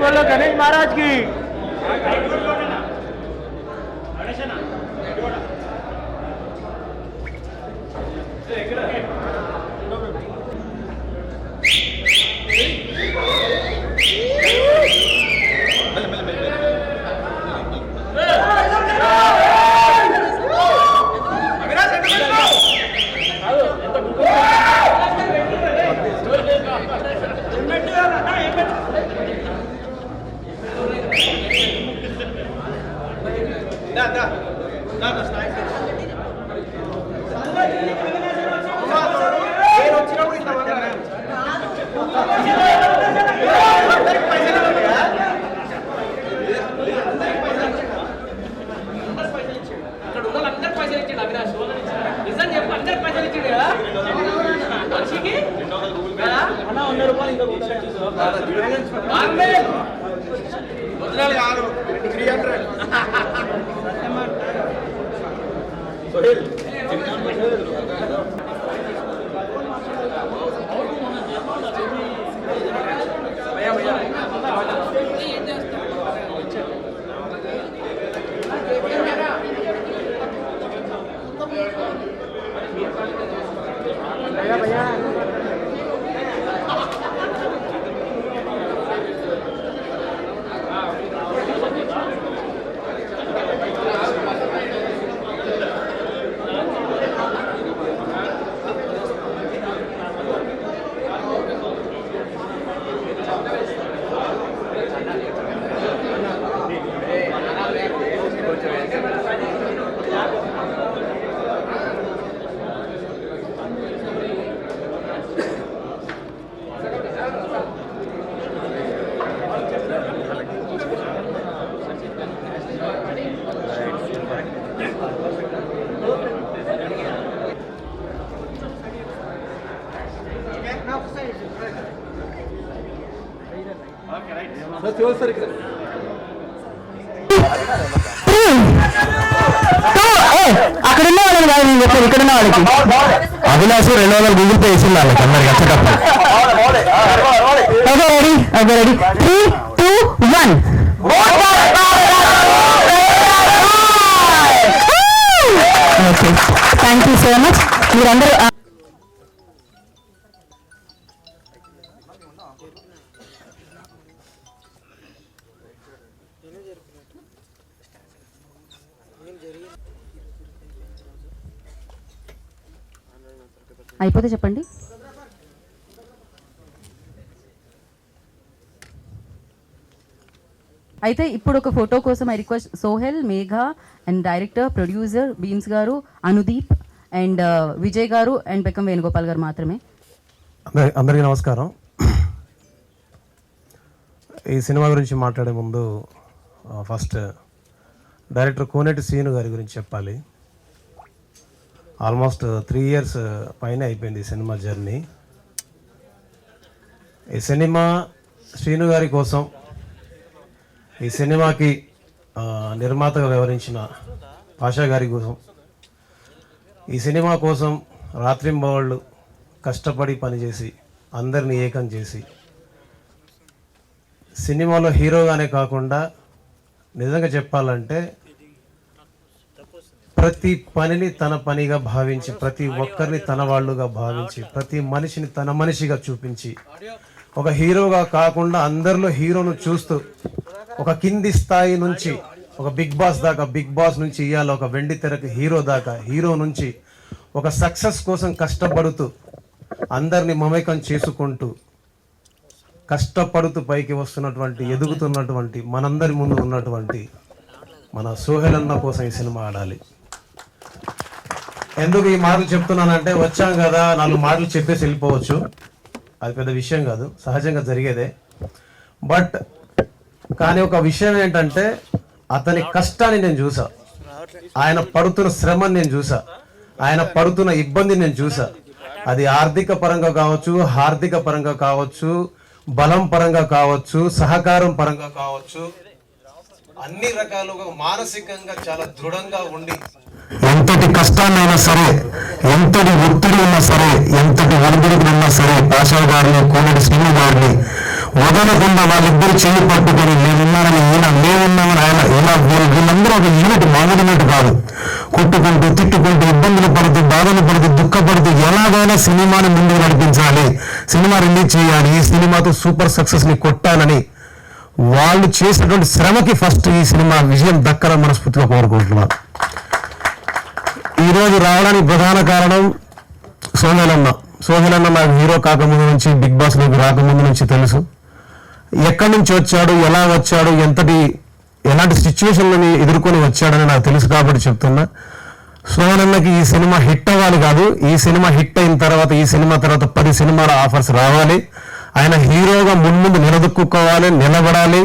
बोलो गणेश महाराज की। అక్కడున్న వాళ్ళని కాదు నేను చెప్పాను, ఇక్కడున్న వాళ్ళకి అభిలాష్ 200 గూగుల్ పే వేసింది వాళ్ళకి అందరికి వచ్చేటప్పుడు. Okay ready, okay ready, 3, 2, 1. Okay, thank you so much. మీరందరూ అయిపోతే చెప్పండి. అయితే ఇప్పుడు ఒక ఫోటో కోసం I request Sohel, Megha and director, producer Bheems గారు, అనుదీప్ అండ్ విజయ్ గారు అండ్ బెక్కం వేణుగోపాల్ గారు మాత్రమే. అందరికీ నమస్కారం. ఈ సినిమా గురించి మాట్లాడే ముందు ఫస్ట్ డైరెక్టర్ కోనేటి శ్రీను గారి గురించి చెప్పాలి. ఆల్మోస్ట్ 3 years పైన అయిపోయింది ఈ సినిమా జర్నీ. ఈ సినిమా శ్రీను గారి కోసం, ఈ సినిమాకి నిర్మాతగా వ్యవహరించిన పాషా గారి కోసం, ఈ సినిమా కోసం రాత్రింబవళ్ళు కష్టపడి పనిచేసి అందరినీ ఏకం చేసి సినిమాలో హీరోగానే కాకుండా నిజంగా చెప్పాలంటే ప్రతి పనిని తన పనిగా భావించి, ప్రతి ఒక్కరిని తన వాళ్ళుగా భావించి, ప్రతి మనిషిని తన మనిషిగా చూపించి, ఒక హీరోగా కాకుండా అందరిలో హీరోను చూస్తూ ఒక కింది స్థాయి నుంచి ఒక బిగ్ బాస్ దాకా, బిగ్ బాస్ నుంచి ఇవాళ ఒక వెండి తెరకు హీరో దాకా, హీరో నుంచి ఒక సక్సెస్ కోసం కష్టపడుతూ అందరినీ మమేకం చేసుకుంటూ కష్టపడుతూ పైకి వస్తున్నటువంటి, ఎదుగుతున్నటువంటి, మనందరి ముందు ఉన్నటువంటి మన సోహెల్ అన్న కోసం ఈ సినిమా ఆడాలి. ఎందుకు ఈ మాటలు చెప్తున్నానంటే, వచ్చాం కదా 4 మాటలు చెప్పేసి వెళ్ళిపోవచ్చు, అది పెద్ద విషయం కాదు, సహజంగా జరిగేదే. బట్ కానీ ఒక విషయం ఏంటంటే, అతని కష్టాన్ని నేను చూసా, ఆయన పడుతున్న శ్రమని నేను చూసా, ఆయన పడుతున్న ఇబ్బందిని నేను చూసా. అది ఆర్థిక పరంగా కావచ్చు, హార్దిక పరంగా కావచ్చు, బలం పరంగా కావచ్చు, సహకారం పరంగా కావచ్చు, అన్ని రకాలుగా మానసికంగా చాలా దృఢంగా ఉండి ఎంతటి కష్టాన్నైనా సరే, ఎంతటి ఒత్తిడి ఉన్నా సరే, ఎంతటి ఒడిదుడుకులు ఉన్నా సరే పాషా గారిని, కోమటి శ్రీను గారిని వదలకుండా వాళ్ళిద్దరు చెయ్యి పట్టుకొని మేమున్నారని ఈయన, మేమున్నామని ఆయన, ఇలా వీళ్ళందరూ ఒక యూనిట్, మామూలు యూనిట్ కాదు. కొట్టుకుంటూ, తిట్టుకుంటూ, ఇబ్బందులు పడుతూ, బాధలు పడుతూ, దుఃఖపడుతూ ఎలాగైనా సినిమాని ముందుకు నడిపించాలి, సినిమా రిలీజ్ చేయాలి, ఈ సినిమాతో సూపర్ సక్సెస్ ని కొట్టాలని వాళ్ళు చేసినటువంటి శ్రమకి ఫస్ట్ ఈ సినిమా విజయం దక్కాలని మనస్ఫూర్తిగా కోరుకుంటున్నాను. ఈరోజు రావడానికి ప్రధాన కారణం సోహెల్ అన్న నాకు హీరో కాకముందు నుంచి, బిగ్ బాస్ లోకి రాకముందు నుంచి తెలుసు. ఎక్కడి నుంచి వచ్చాడు, ఎలా వచ్చాడు, ఎలాంటి సిచ్యువేషన్లని ఎదుర్కొని వచ్చాడని నాకు తెలుసు కాబట్టి చెప్తున్నా. సోహెల్ అన్నకి ఈ సినిమా హిట్ అవ్వాలి కాదు, ఈ సినిమా హిట్ అయిన తర్వాత, ఈ సినిమా తర్వాత 10 సినిమాల ఆఫర్స్ రావాలి. ఆయన హీరోగా ముందు నిలదొక్కుకోవాలి, నిలబడాలి.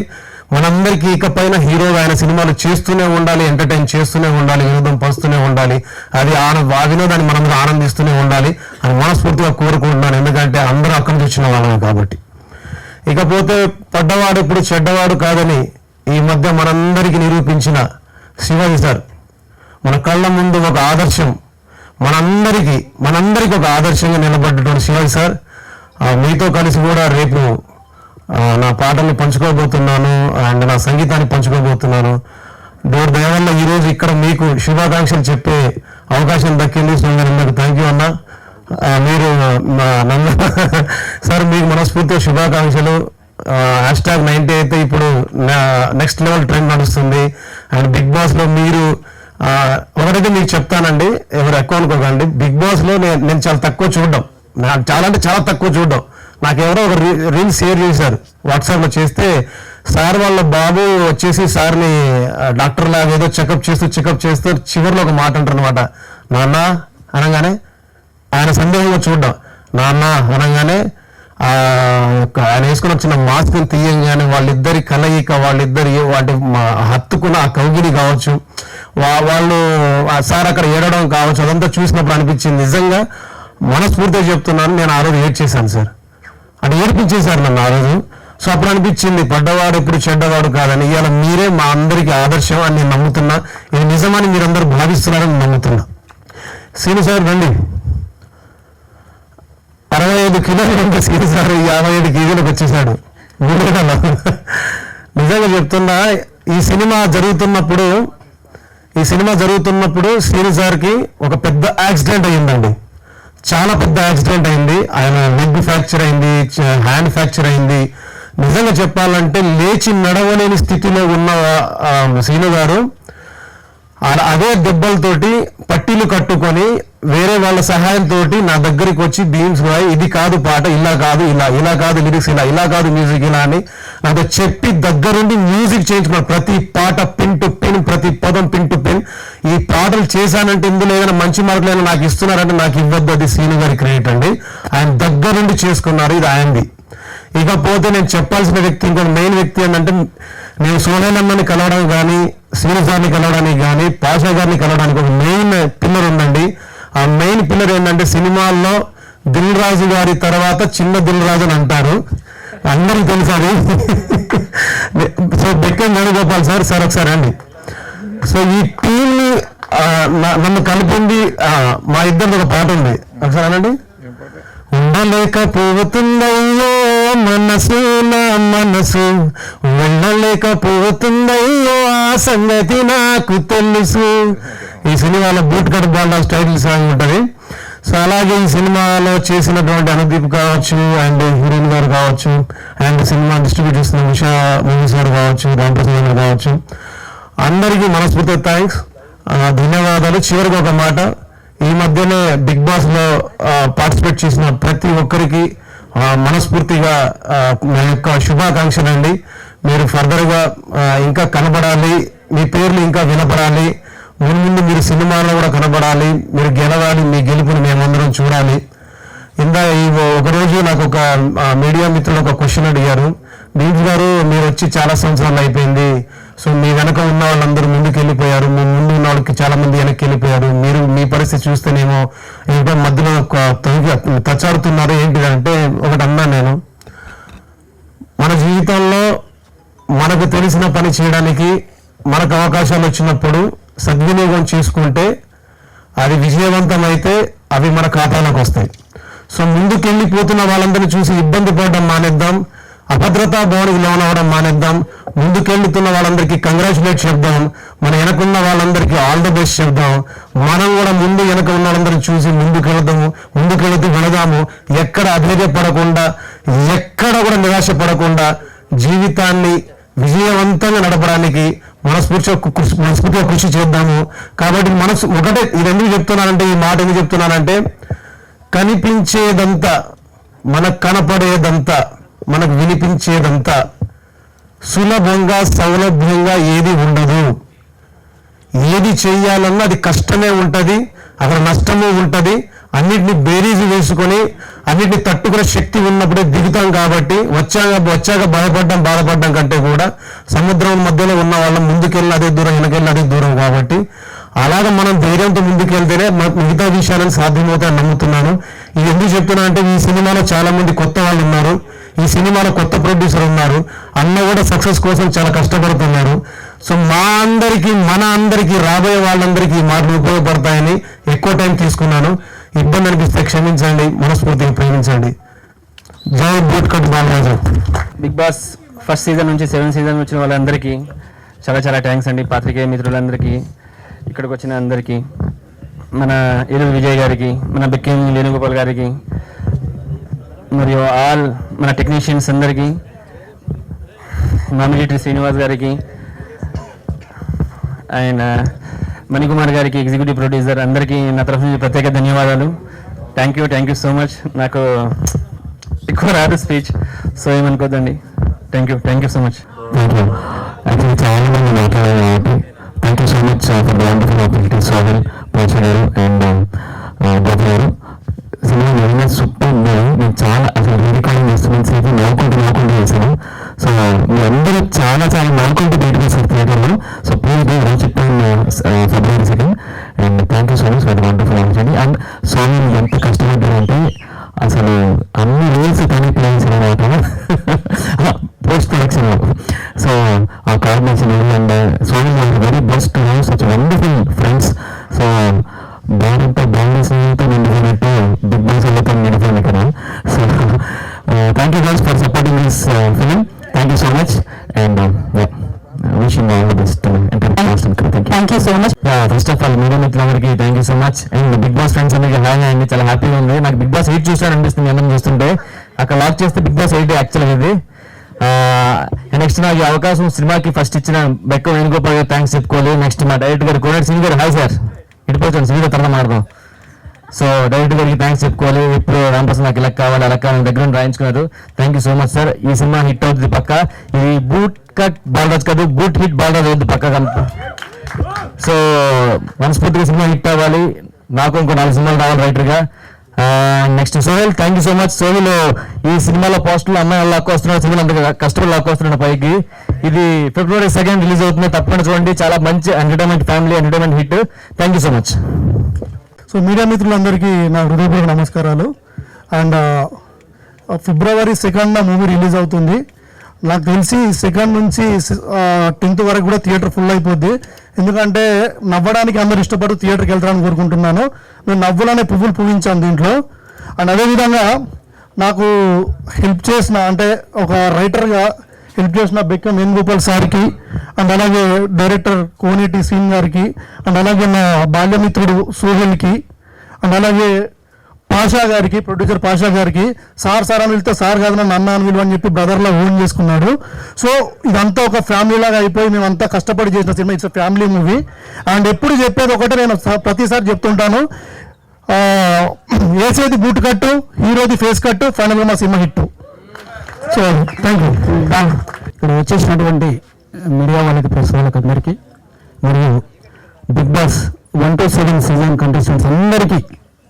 మనందరికీ ఇకపైన హీరోగా ఆయన సినిమాలు చేస్తూనే ఉండాలి, ఎంటర్టైన్ చేస్తూనే ఉండాలి, వినోదం పంచుతూనే ఉండాలి. అది ఆ వినోదాన్ని మనందరూ ఆనందిస్తూనే ఉండాలి అని మనస్ఫూర్తిగా కోరుకుంటున్నాను. ఎందుకంటే అందరూ అక్కడి నుంచి వచ్చిన వాళ్ళమే కాబట్టి. ఇకపోతే పడ్డవాడు ఇప్పుడు చెడ్డవాడు కాదని ఈ మధ్య మనందరికీ నిరూపించిన శివాజీ సార్ మన కళ్ళ ముందు ఒక ఆదర్శం, మనందరికీ ఒక ఆదర్శంగా నిలబడ్డటువంటి శివాజీ సార్, మీతో కలిసి కూడా రేపు నా పాటల్ని పంచుకోబోతున్నాను అండ్ నా సంగీతాన్ని పంచుకోబోతున్నాను. దేవుడి దయ వల్ల ఈరోజు ఇక్కడ మీకు శుభాకాంక్షలు చెప్పే అవకాశం దక్కింది. సో మీకు థ్యాంక్ యూ అన్న. మీరు నన్ను సార్ మీకు మనస్ఫూర్తిగా శుభాకాంక్షలు. #90 అయితే ఇప్పుడు నెక్స్ట్ లెవెల్ ట్రెండ్ నడుస్తుంది. అండ్ బిగ్ బాస్లో మీరు ఒకటైతే మీకు చెప్తానండి, ఎవరు ఎక్కువ అనుకోకండి, బిగ్ బాస్లో నేను చాలా తక్కువ చూడడం, నాకు చాలా తక్కువ చూడడం. నాకు ఎవరో ఒక రీల్ షేర్ చేశారు వాట్సాప్లో, చేస్తే సార్ వాళ్ళ బాబు వచ్చేసి సార్ని డాక్టర్ లాగా ఏదో చెకప్ చేస్తూ చివరిలో ఒక మాట అంటారు అనమాట, నాన్న అనగానే ఆయన సందేహంగా చూడడం, నాన్న అనగానే ఆయన వేసుకుని వచ్చిన మాస్క్ని తీయంగానే వాళ్ళిద్దరి కలయిక, వాటి హత్తుకున్న ఆ కౌగిలి కావచ్చు, వాళ్ళు సార్ అక్కడ ఏడవడం కావచ్చు, అదంతా చూసినప్పుడు అనిపించింది నిజంగా మనస్ఫూర్తిగా చెప్తున్నాను, నేను ఆ రోజు ఏడ్చేశాను సార్. అంటే ఏడిపించేశారు నన్ను ఆ రోజు. సో అప్పుడు అనిపించింది పడ్డవాడు ఎప్పుడు చెడ్డవాడు కాదని. ఇవాళ మీరే మా అందరికీ ఆదర్శం అని నేను నమ్ముతున్నా. ఇది నిజమని మీరందరూ భావిస్తున్నారని నమ్ముతున్నా. సీను సార్ రండి. 65 కిలోలు ఉంటే సీను సార్ 57 కేజీలకు వచ్చేసాడు. నిజంగా చెప్తున్నా, ఈ సినిమా జరుగుతున్నప్పుడు సీను సార్కి ఒక పెద్ద యాక్సిడెంట్ అయ్యిందండి. చాలా పెద్ద యాక్సిడెంట్ అయింది. ఆయన లెగ్ ఫ్రాక్చర్ అయింది, హ్యాండ్ ఫ్రాక్చర్ అయింది. నిజంగా చెప్పాలంటే లేచి నడవలేని స్థితిలో ఉన్న సీను గారు అదే దెబ్బలతోటి పట్టీలు కట్టుకొని వేరే వాళ్ళ సహాయంతో నా దగ్గరికి వచ్చి బీమ్స్ బాయ్ ఇది కాదు పాట, ఇలా కాదు లిరిక్స్, ఇలా కాదు మ్యూజిక్ ఇలా అని నాతో చెప్పి దగ్గరుండి మ్యూజిక్ చేయించుకున్నాను. ప్రతి పాట పిన్ టు పిన్, ప్రతి పదం పిన్ టు పిన్. ఈ పాటలు చేశానంటే ఇందులో ఏదైనా మంచి మార్కులు ఏదైనా నాకు ఇస్తున్నారంటే నాకు ఇవ్వద్దు, అది శ్రీను గారి క్రెడిట్ అండి. ఆయన దగ్గరుండి చేసుకున్నారు, ఇది ఆయనది. ఇకపోతే నేను చెప్పాల్సిన వ్యక్తి, ఇంకొక మెయిన్ వ్యక్తి ఏంటంటే, నేను సోహెల్ అన్నని కలవడానికి కానీ, శ్రీను సార్ని కలవడానికి కానీ, పాషా గారిని కలవడానికి ఒక మెయిన్ పిల్లర్ ఉందండి. ఆ మెయిన్ పిల్లర్ ఏంటంటే, సినిమాల్లో దిల్ రాజు గారి తర్వాత చిన్న దిల్ రాజు అని అంటారు, అందరికీ తెలుసు అది. సో బెక్కం వేణుగోపాల్ సార్ ఒకసారి అండి. సో ఈ టీంని నన్ను కలిపింది మా ఇద్దరిది ఒక పాట ఉంది, ఒకసారి అనండి. ఉండలేకపోతుందయ్యో మనసు వెళ్ళలేకపోతుందయ్యో ఆ సంగతి నాకు తెలుసు. ఈ సినిమాలో boot cut ball title song ఉంటుంది. సో అలాగే ఈ సినిమాలో చేసినటువంటి అనుదీప్ కావచ్చు, అండ్ హీరోయిన్ గారు కావచ్చు, అండ్ సినిమా డిస్ట్రిబ్యూట్ చేసిన ఉషా మూవీస్ గారు కావచ్చు, రామప్రసాద్ గారు కావచ్చు, అందరికీ మనస్ఫూర్తిగా థ్యాంక్స్, ధన్యవాదాలు. చివరికి ఒక మాట, ఈ మధ్యనే బిగ్ బాస్ లో పార్టిసిపేట్ చేసిన ప్రతి ఒక్కరికి మనస్ఫూర్తిగా నా యొక్క శుభాకాంక్షలు అండి. మీరు ఫర్దర్గా ఇంకా కనబడాలి, మీ పేర్లు ఇంకా వినపడాలి, ముందు మీరు సినిమాలో కూడా కనబడాలి, మీరు గెలవాలి, మీ గెలుపుని మేమందరం చూడాలి. ఒకరోజు నాకు ఒక మీడియా మిత్రులు ఒక క్వశ్చన్ అడిగారు, బీమ్స్ గారు మీరు వచ్చి చాలా సంవత్సరాలు అయిపోయింది, సో మీ వెనక ఉన్న వాళ్ళందరూ ముందుకు వెళ్ళిపోయారు, మీ ముందు ఉన్న వాళ్ళకి చాలా మంది వెనక్కి వెళ్ళిపోయారు, మీరు మీ పరిస్థితి చూస్తేనేమో ఇంకా మధ్యలో తచ్చాడుతున్నారు ఏంటిదంటే, ఒకటి అన్నా నేను, మన జీవితంలో మనకు తెలిసిన పని చేయడానికి మనకు అవకాశాలు వచ్చినప్పుడు సద్వినియోగం చేసుకుంటే అది విజయవంతమైతే అవి మన ఖాతాలోకి వస్తాయి. సో ముందుకెళ్ళిపోతున్న వాళ్ళందరినీ చూసి ఇబ్బంది పడడం మానేద్దాం, అభద్రతా భావనకు లోనవడం మానేద్దాం. ముందుకెళ్తున్న వాళ్ళందరికీ కంగ్రాచులేట్ చెప్దాం, మన వెనకున్న వాళ్ళందరికీ ఆల్ ద బెస్ట్ చెప్దాం. మనం కూడా ముందు వెనక ఉన్న వాళ్ళందరినీ చూసి ముందుకెళ్తూ వెళదాము. ఎక్కడ అధైర్యపడకుండా, ఎక్కడ కూడా నిరాశపడకుండా జీవితాన్ని విజయవంతంగా నడపడానికి మనస్ఫూర్తిగా కృషి చేద్దాము. కాబట్టి ఒకటే ఇది ఎందుకు చెప్తున్నానంటే, ఈ మాట ఎందుకు చెప్తున్నానంటే, కనిపించేదంతా, మనకు కనపడేదంతా, మనకు వినిపించేదంతా సులభంగా సౌలభ్యంగా ఏది ఉండదు. ఏది చేయాలన్నా అది కష్టమే ఉంటుంది, అక్కడ నష్టము ఉంటుంది. అన్నిటిని బేరీజు వేసుకొని అన్నిటిని తట్టుకునే శక్తి ఉన్నప్పుడే దిగుతాం. కాబట్టి వచ్చాక బాధపడడం కంటే కూడా సముద్రం మధ్యలో ఉన్న వాళ్ళం ముందుకెళ్ళి అదే దూరం, వెనకెళ్ళి అదే దూరం. కాబట్టి అలాగ మనం ధైర్యంతో ముందుకెళ్తేనే మిగతా విషయాలను సాధ్యమవుతాయని నమ్ముతున్నాను. ఇది ఎందుకు చెప్తున్నా అంటే, ఈ సినిమాలో చాలా మంది కొత్త వాళ్ళు ఉన్నారు, ఈ సినిమాలో కొత్త ప్రొడ్యూసర్ ఉన్నారు, అన్న కూడా సక్సెస్ కోసం చాలా కష్టపడుతున్నారు. సో మన అందరికీ రాబోయే వాళ్ళందరికీ ఈ మాటలు ఉపయోగపడతాయని ఎక్కువ టైం తీసుకున్నాను. ఇబ్బంది అనిపిస్తే క్షమించండి, మనస్ఫూర్తిగా ప్రేమించండి. జై boot cut Balaraju. Big boss first season నుంచి 7th సీజన్ వచ్చిన వాళ్ళందరికీ చాలా చాలా థ్యాంక్స్ అండి. పాత్రికేయ మిత్రులందరికీ, ఇక్కడికి వచ్చిన అందరికీ, మన ఏలూరు విజయ్ గారికి, మన బెక్కిం వేణుగోపాల్ గారికి, మరియు ఆల్ మన టెక్నీషియన్స్ అందరికీ, నామినేటరీ శ్రీనివాస్ గారికి అండ్ మణికుమార్ గారికి, ఎగ్జిక్యూటివ్ ప్రొడ్యూసర్ అందరికీ నా తరఫు నుంచి ప్రత్యేక ధన్యవాదాలు. Thank you so much. నాకు ఎక్కువ రాదు స్పీచ్, సో ఏమనుకోద్దండి. Thank you so much. Actually చాలా మంది మాట్లాడారు కాబట్టి thank you so much for the wonderful opportunity. Sohel, Pocha గారు అండ్ గోపి గారు, సినిమా నిజంగా సూపర్ ఉంది. నేను చాలా అసలు రికార్డింగ్ చేస్తున్నాను సేపు నవ్వుకుంటూ చేశాను. సో మీ అందరూ చాలా నవ్వుకుంటూ బయటకు వస్తారు థియేటర్లో. So please do watch it on February 2nd. And thank you so much for the wonderful opportunity. And Sohel ఎంత కష్టపడ్డారంటే అసలు అన్ని రూల్స్ కనెక్ట్ చేసిన పోస్ట్ ప్రొడక్షన్. సో ఆ coordination and Sohel are very best to have such wonderful friends. So balance నిండిపోయినట్టు Bigg Boss వాళ్ళతో నిండిపోయింది కదా. So thank you guys for supporting this film. Thank you so much and wishing all the best. Thank you so much. First of all media మిత్రులందరికీ thank you so much. And big Boss friends అందరికీ hi అండి. చాలా హ్యాపీగా ఉంది. నాకు big boss 8 చూసారనిపిస్తుంది అందరం చూస్తుంటే. అక్కడ లాక్ చేస్తే బిగ్ బాస్ 8 యాక్చువల్గా ఇది. నెక్స్ట్ నాకు ఈ అవకాశం సినిమాకి ఫస్ట్ ఇచ్చిన బెక్క వేణుగోపాల్ గారు థ్యాంక్స్ చెప్పుకోవాలి. నెక్స్ట్ మా డైరెక్టర్ గారు కోనేటి సింగ్ గారు, హాయ్ సార్, ఇటుపోతాను సినిమా తర్వాత మాడదాం. సో డైరెక్టర్ గారికి థ్యాంక్స్ చెప్పుకోవాలి. ఇప్పుడు రాంప్రసాద్ నాకు ఇలా కావాలి అలా కావాలి దగ్గర రాయించుకున్నారు. Thank you so much sir. ఈ సినిమా హిట్ అవుతుంది పక్క. ఇది బూట్ కట్ బాలరాజ్ కాదు, బూట్ హిట్ బాలరాజ్ అవుతుంది పక్క. సో మనస్ఫూర్తిగా సినిమా హిట్ అవ్వాలి. నాకు ఇంకో 4 సినిమాలు రావాలి రైటర్గా. Next Sohel, thank you so much. Sohel ఈ సినిమాలో పోస్టులు అమ్మాయి లాక్కు వస్తున్నాడు, సినిమా అంతా కష్టపడి లాక్కు వస్తున్నాడు పైకి. ఇది February 2nd రిలీజ్ అవుతుంది, తప్పకుండా చూడండి. చాలా మంచి entertainment, family entertainment hit. Thank you so much. So media మిత్రులందరికీ నా హృదయపూర్వక నమస్కారాలు. And February 2nd movie release అవుతుంది. నాకు తెలిసి 2nd నుంచి 10th వరకు కూడా థియేటర్ ఫుల్ అయిపోద్ది. ఎందుకంటే నవ్వడానికి అందరు ఇష్టపడి థియేటర్కి వెళ్తారని కోరుకుంటున్నాను. నేను నవ్వులనే పువ్వులు పూజించాను దీంట్లో. అండ్ అదేవిధంగా నాకు హెల్ప్ చేసిన, అంటే ఒక రైటర్గా హెల్ప్ చేసిన బెక్కం వేణుగోపాల్ సార్కి, అండ్ అలాగే డైరెక్టర్ కోనేటి సింగ్ గారికి, అండ్ అలాగే నా బాల్యమిత్రుడు సోహెల్కి, అండ్ అలాగే పాషా గారికి, ప్రొడ్యూసర్ పాషా గారికి. సార్ అని వెళ్తే సార్ కాదు నన్ను అన్న అని విలువ అని చెప్పి బ్రదర్లా ఓన్ చేసుకున్నాడు. సో ఇదంతా ఒక ఫ్యామిలీ లాగా అయిపోయి మేమంతా కష్టపడి చేసిన cinema. It's family movie. And ఎప్పుడు చెప్పేది ఒకటే, నేను ప్రతిసారి చెప్తుంటాను, వేసేది బూట్ కట్టు, హీరోది ఫేస్ కట్టు, ఫైనల్గా మా cinema hit. So thank you. ఇక్కడ వచ్చేసినటువంటి మీడియా వాళ్ళకి, ప్రెస్ వాళ్ళకి అందరికీ, మరియు big boss 1 to 7 season contestants అందరికీ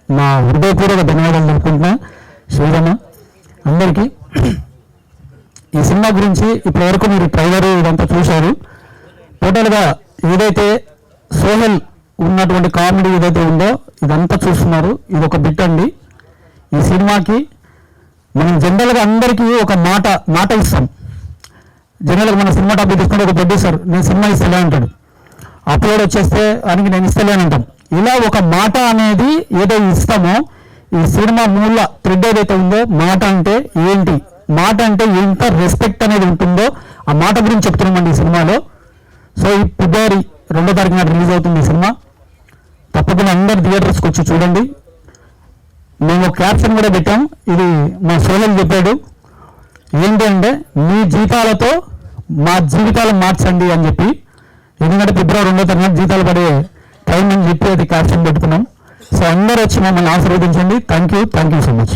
నా హృదయపూర్వక ధన్యవాదాలు తెలుపుకుంటున్నా. శ్రీరమ్మ అందరికీ. ఈ సినిమా గురించి ఇప్పటివరకు మీరు ట్రైలర్ ఇదంతా చూశారు. టోటల్గా ఏదైతే సోహెల్ ఉన్నటువంటి కామెడీ ఏదైతే ఉందో ఇదంతా చూస్తున్నారు. ఇది ఒక బిట్ అండి. ఈ సినిమాకి మనం జనరల్గా అందరికీ ఒక మాట ఇస్తాం. జనరల్గా మన సినిమా టాపిక్ తీసుకుంటే ఒక ప్రొడ్యూసర్ నేను సినిమా ఇస్తలే అంటాడు, అప్లోడ్ వచ్చేస్తే ఆయనకి నేను ఇస్తలే అని అంటాం. ఇలా ఒక మాట అనేది ఏదో ఇస్తామో, ఈ సినిమా మూల థ్రెడ్ ఏదైతే ఉందో, మాట అంటే ఏంటి, మాట అంటే ఎంత రెస్పెక్ట్ అనేది ఉంటుందో ఆ మాట గురించి చెప్తున్నామండి ఈ సినిమాలో. సో ఈ ఫిబ్రవరి 2వ తారీఖున రిలీజ్ అవుతుంది ఈ సినిమా. తప్పకుండా అందరు థియేటర్స్కి వచ్చి చూడండి. మేము క్యాప్షన్ కూడా పెట్టాం, ఇది మా సోహెల్ చెప్పాడు, ఏంటి అంటే మీ జీతాలతో మా జీవితాలు మార్చండి అని చెప్పి. ఎందుకంటే ఫిబ్రవరి 2వ తారీఖున జీతాలు పడే టైం అని చెప్పి అది క్యాప్షన్ పెట్టుకున్నాం. సో అందరూ వచ్చి మమ్మల్ని ఆశీర్వదించండి. Thank you so much.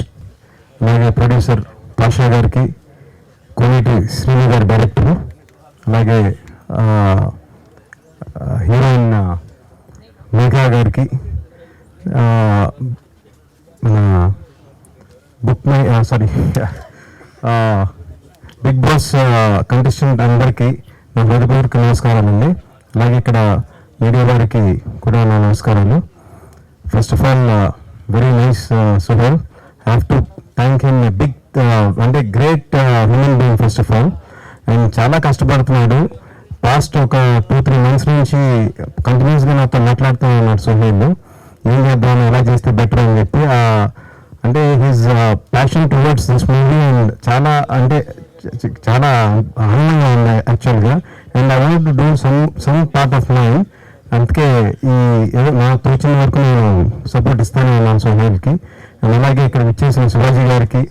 అలాగే ప్రొడ్యూసర్ పాషా గారికి, కోనేటి శ్రీని గారి డైరెక్టర్, అలాగే హీరోయిన్ మేఘా గారికి, మన బిగ్ బాస్ కంటెస్టెంట్ అందరికీ నా హృదయపూర్వక నమస్కారం అండి. అలాగే ఇక్కడ మీడియా వారికి కూడా నా నమస్కారాలు. First of all very nice Suhel, have to thank him a big అంటే great human being first of all. And చాలా కష్టపడుతున్నాడు. పాస్ట్ ఒక 2-3 months నుంచి కంటిన్యూస్గా నాతో మాట్లాడుతూ ఉన్నాడు సుహేల్, ఏం చేద్దాం, ఎలా చేస్తే బెటర్ అని చెప్పి. అంటే his passion towards this movie and చాలా అంటే చాలా ఆనందంగా ఉంది యాక్చువల్గా. And I want to do some part of mine. అందుకే ఈ ఏదో నాకు తోచిన వరకు నేను సపోర్ట్ ఇస్తానే ఉన్నాను సుహేల్కి. అండ్ అలాగే ఇక్కడ ఇచ్చేసిన శివాజీ గారికి,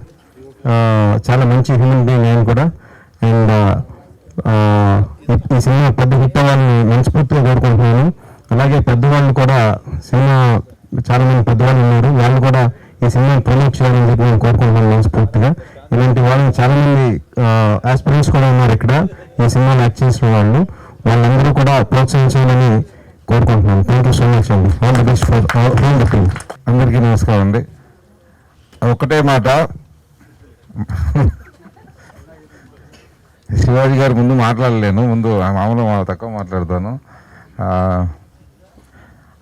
చాలా మంచి హ్యూమన్ బీయింగ్ ఆయన కూడా. అండ్ ఈ సినిమా పెద్ద హిట్ అవ్వాలని మనస్ఫూర్తిగా కోరుకుంటున్నాను. అలాగే పెద్దవాళ్ళు కూడా, సినిమా చాలా మంది పెద్దవాళ్ళు ఉన్నారు, వాళ్ళు కూడా ఈ సినిమాని ప్రమోట్ చేయాలని చెప్పి నేను కోరుకుంటున్నాను మనస్ఫూర్తిగా. ఇలాంటి వాళ్ళు చాలా మంది ఆస్పిరెంట్స్ కూడా ఉన్నారు ఇక్కడ ఈ సినిమాలో యాక్ట్ చేసిన వాళ్ళు, వాళ్ళందరూ కూడా ప్రోత్సహించాలని కోరుకుంటున్నాను. థ్యాంక్ యూ సో మచ్ అండి. All the best for all the team. అందరికీ నమస్కారం అండి. ఒకటే మాట, శివాజీ గారి ముందు మాట్లాడలేను, ముందు మామూలుగా తక్కువ మాట్లాడతాను.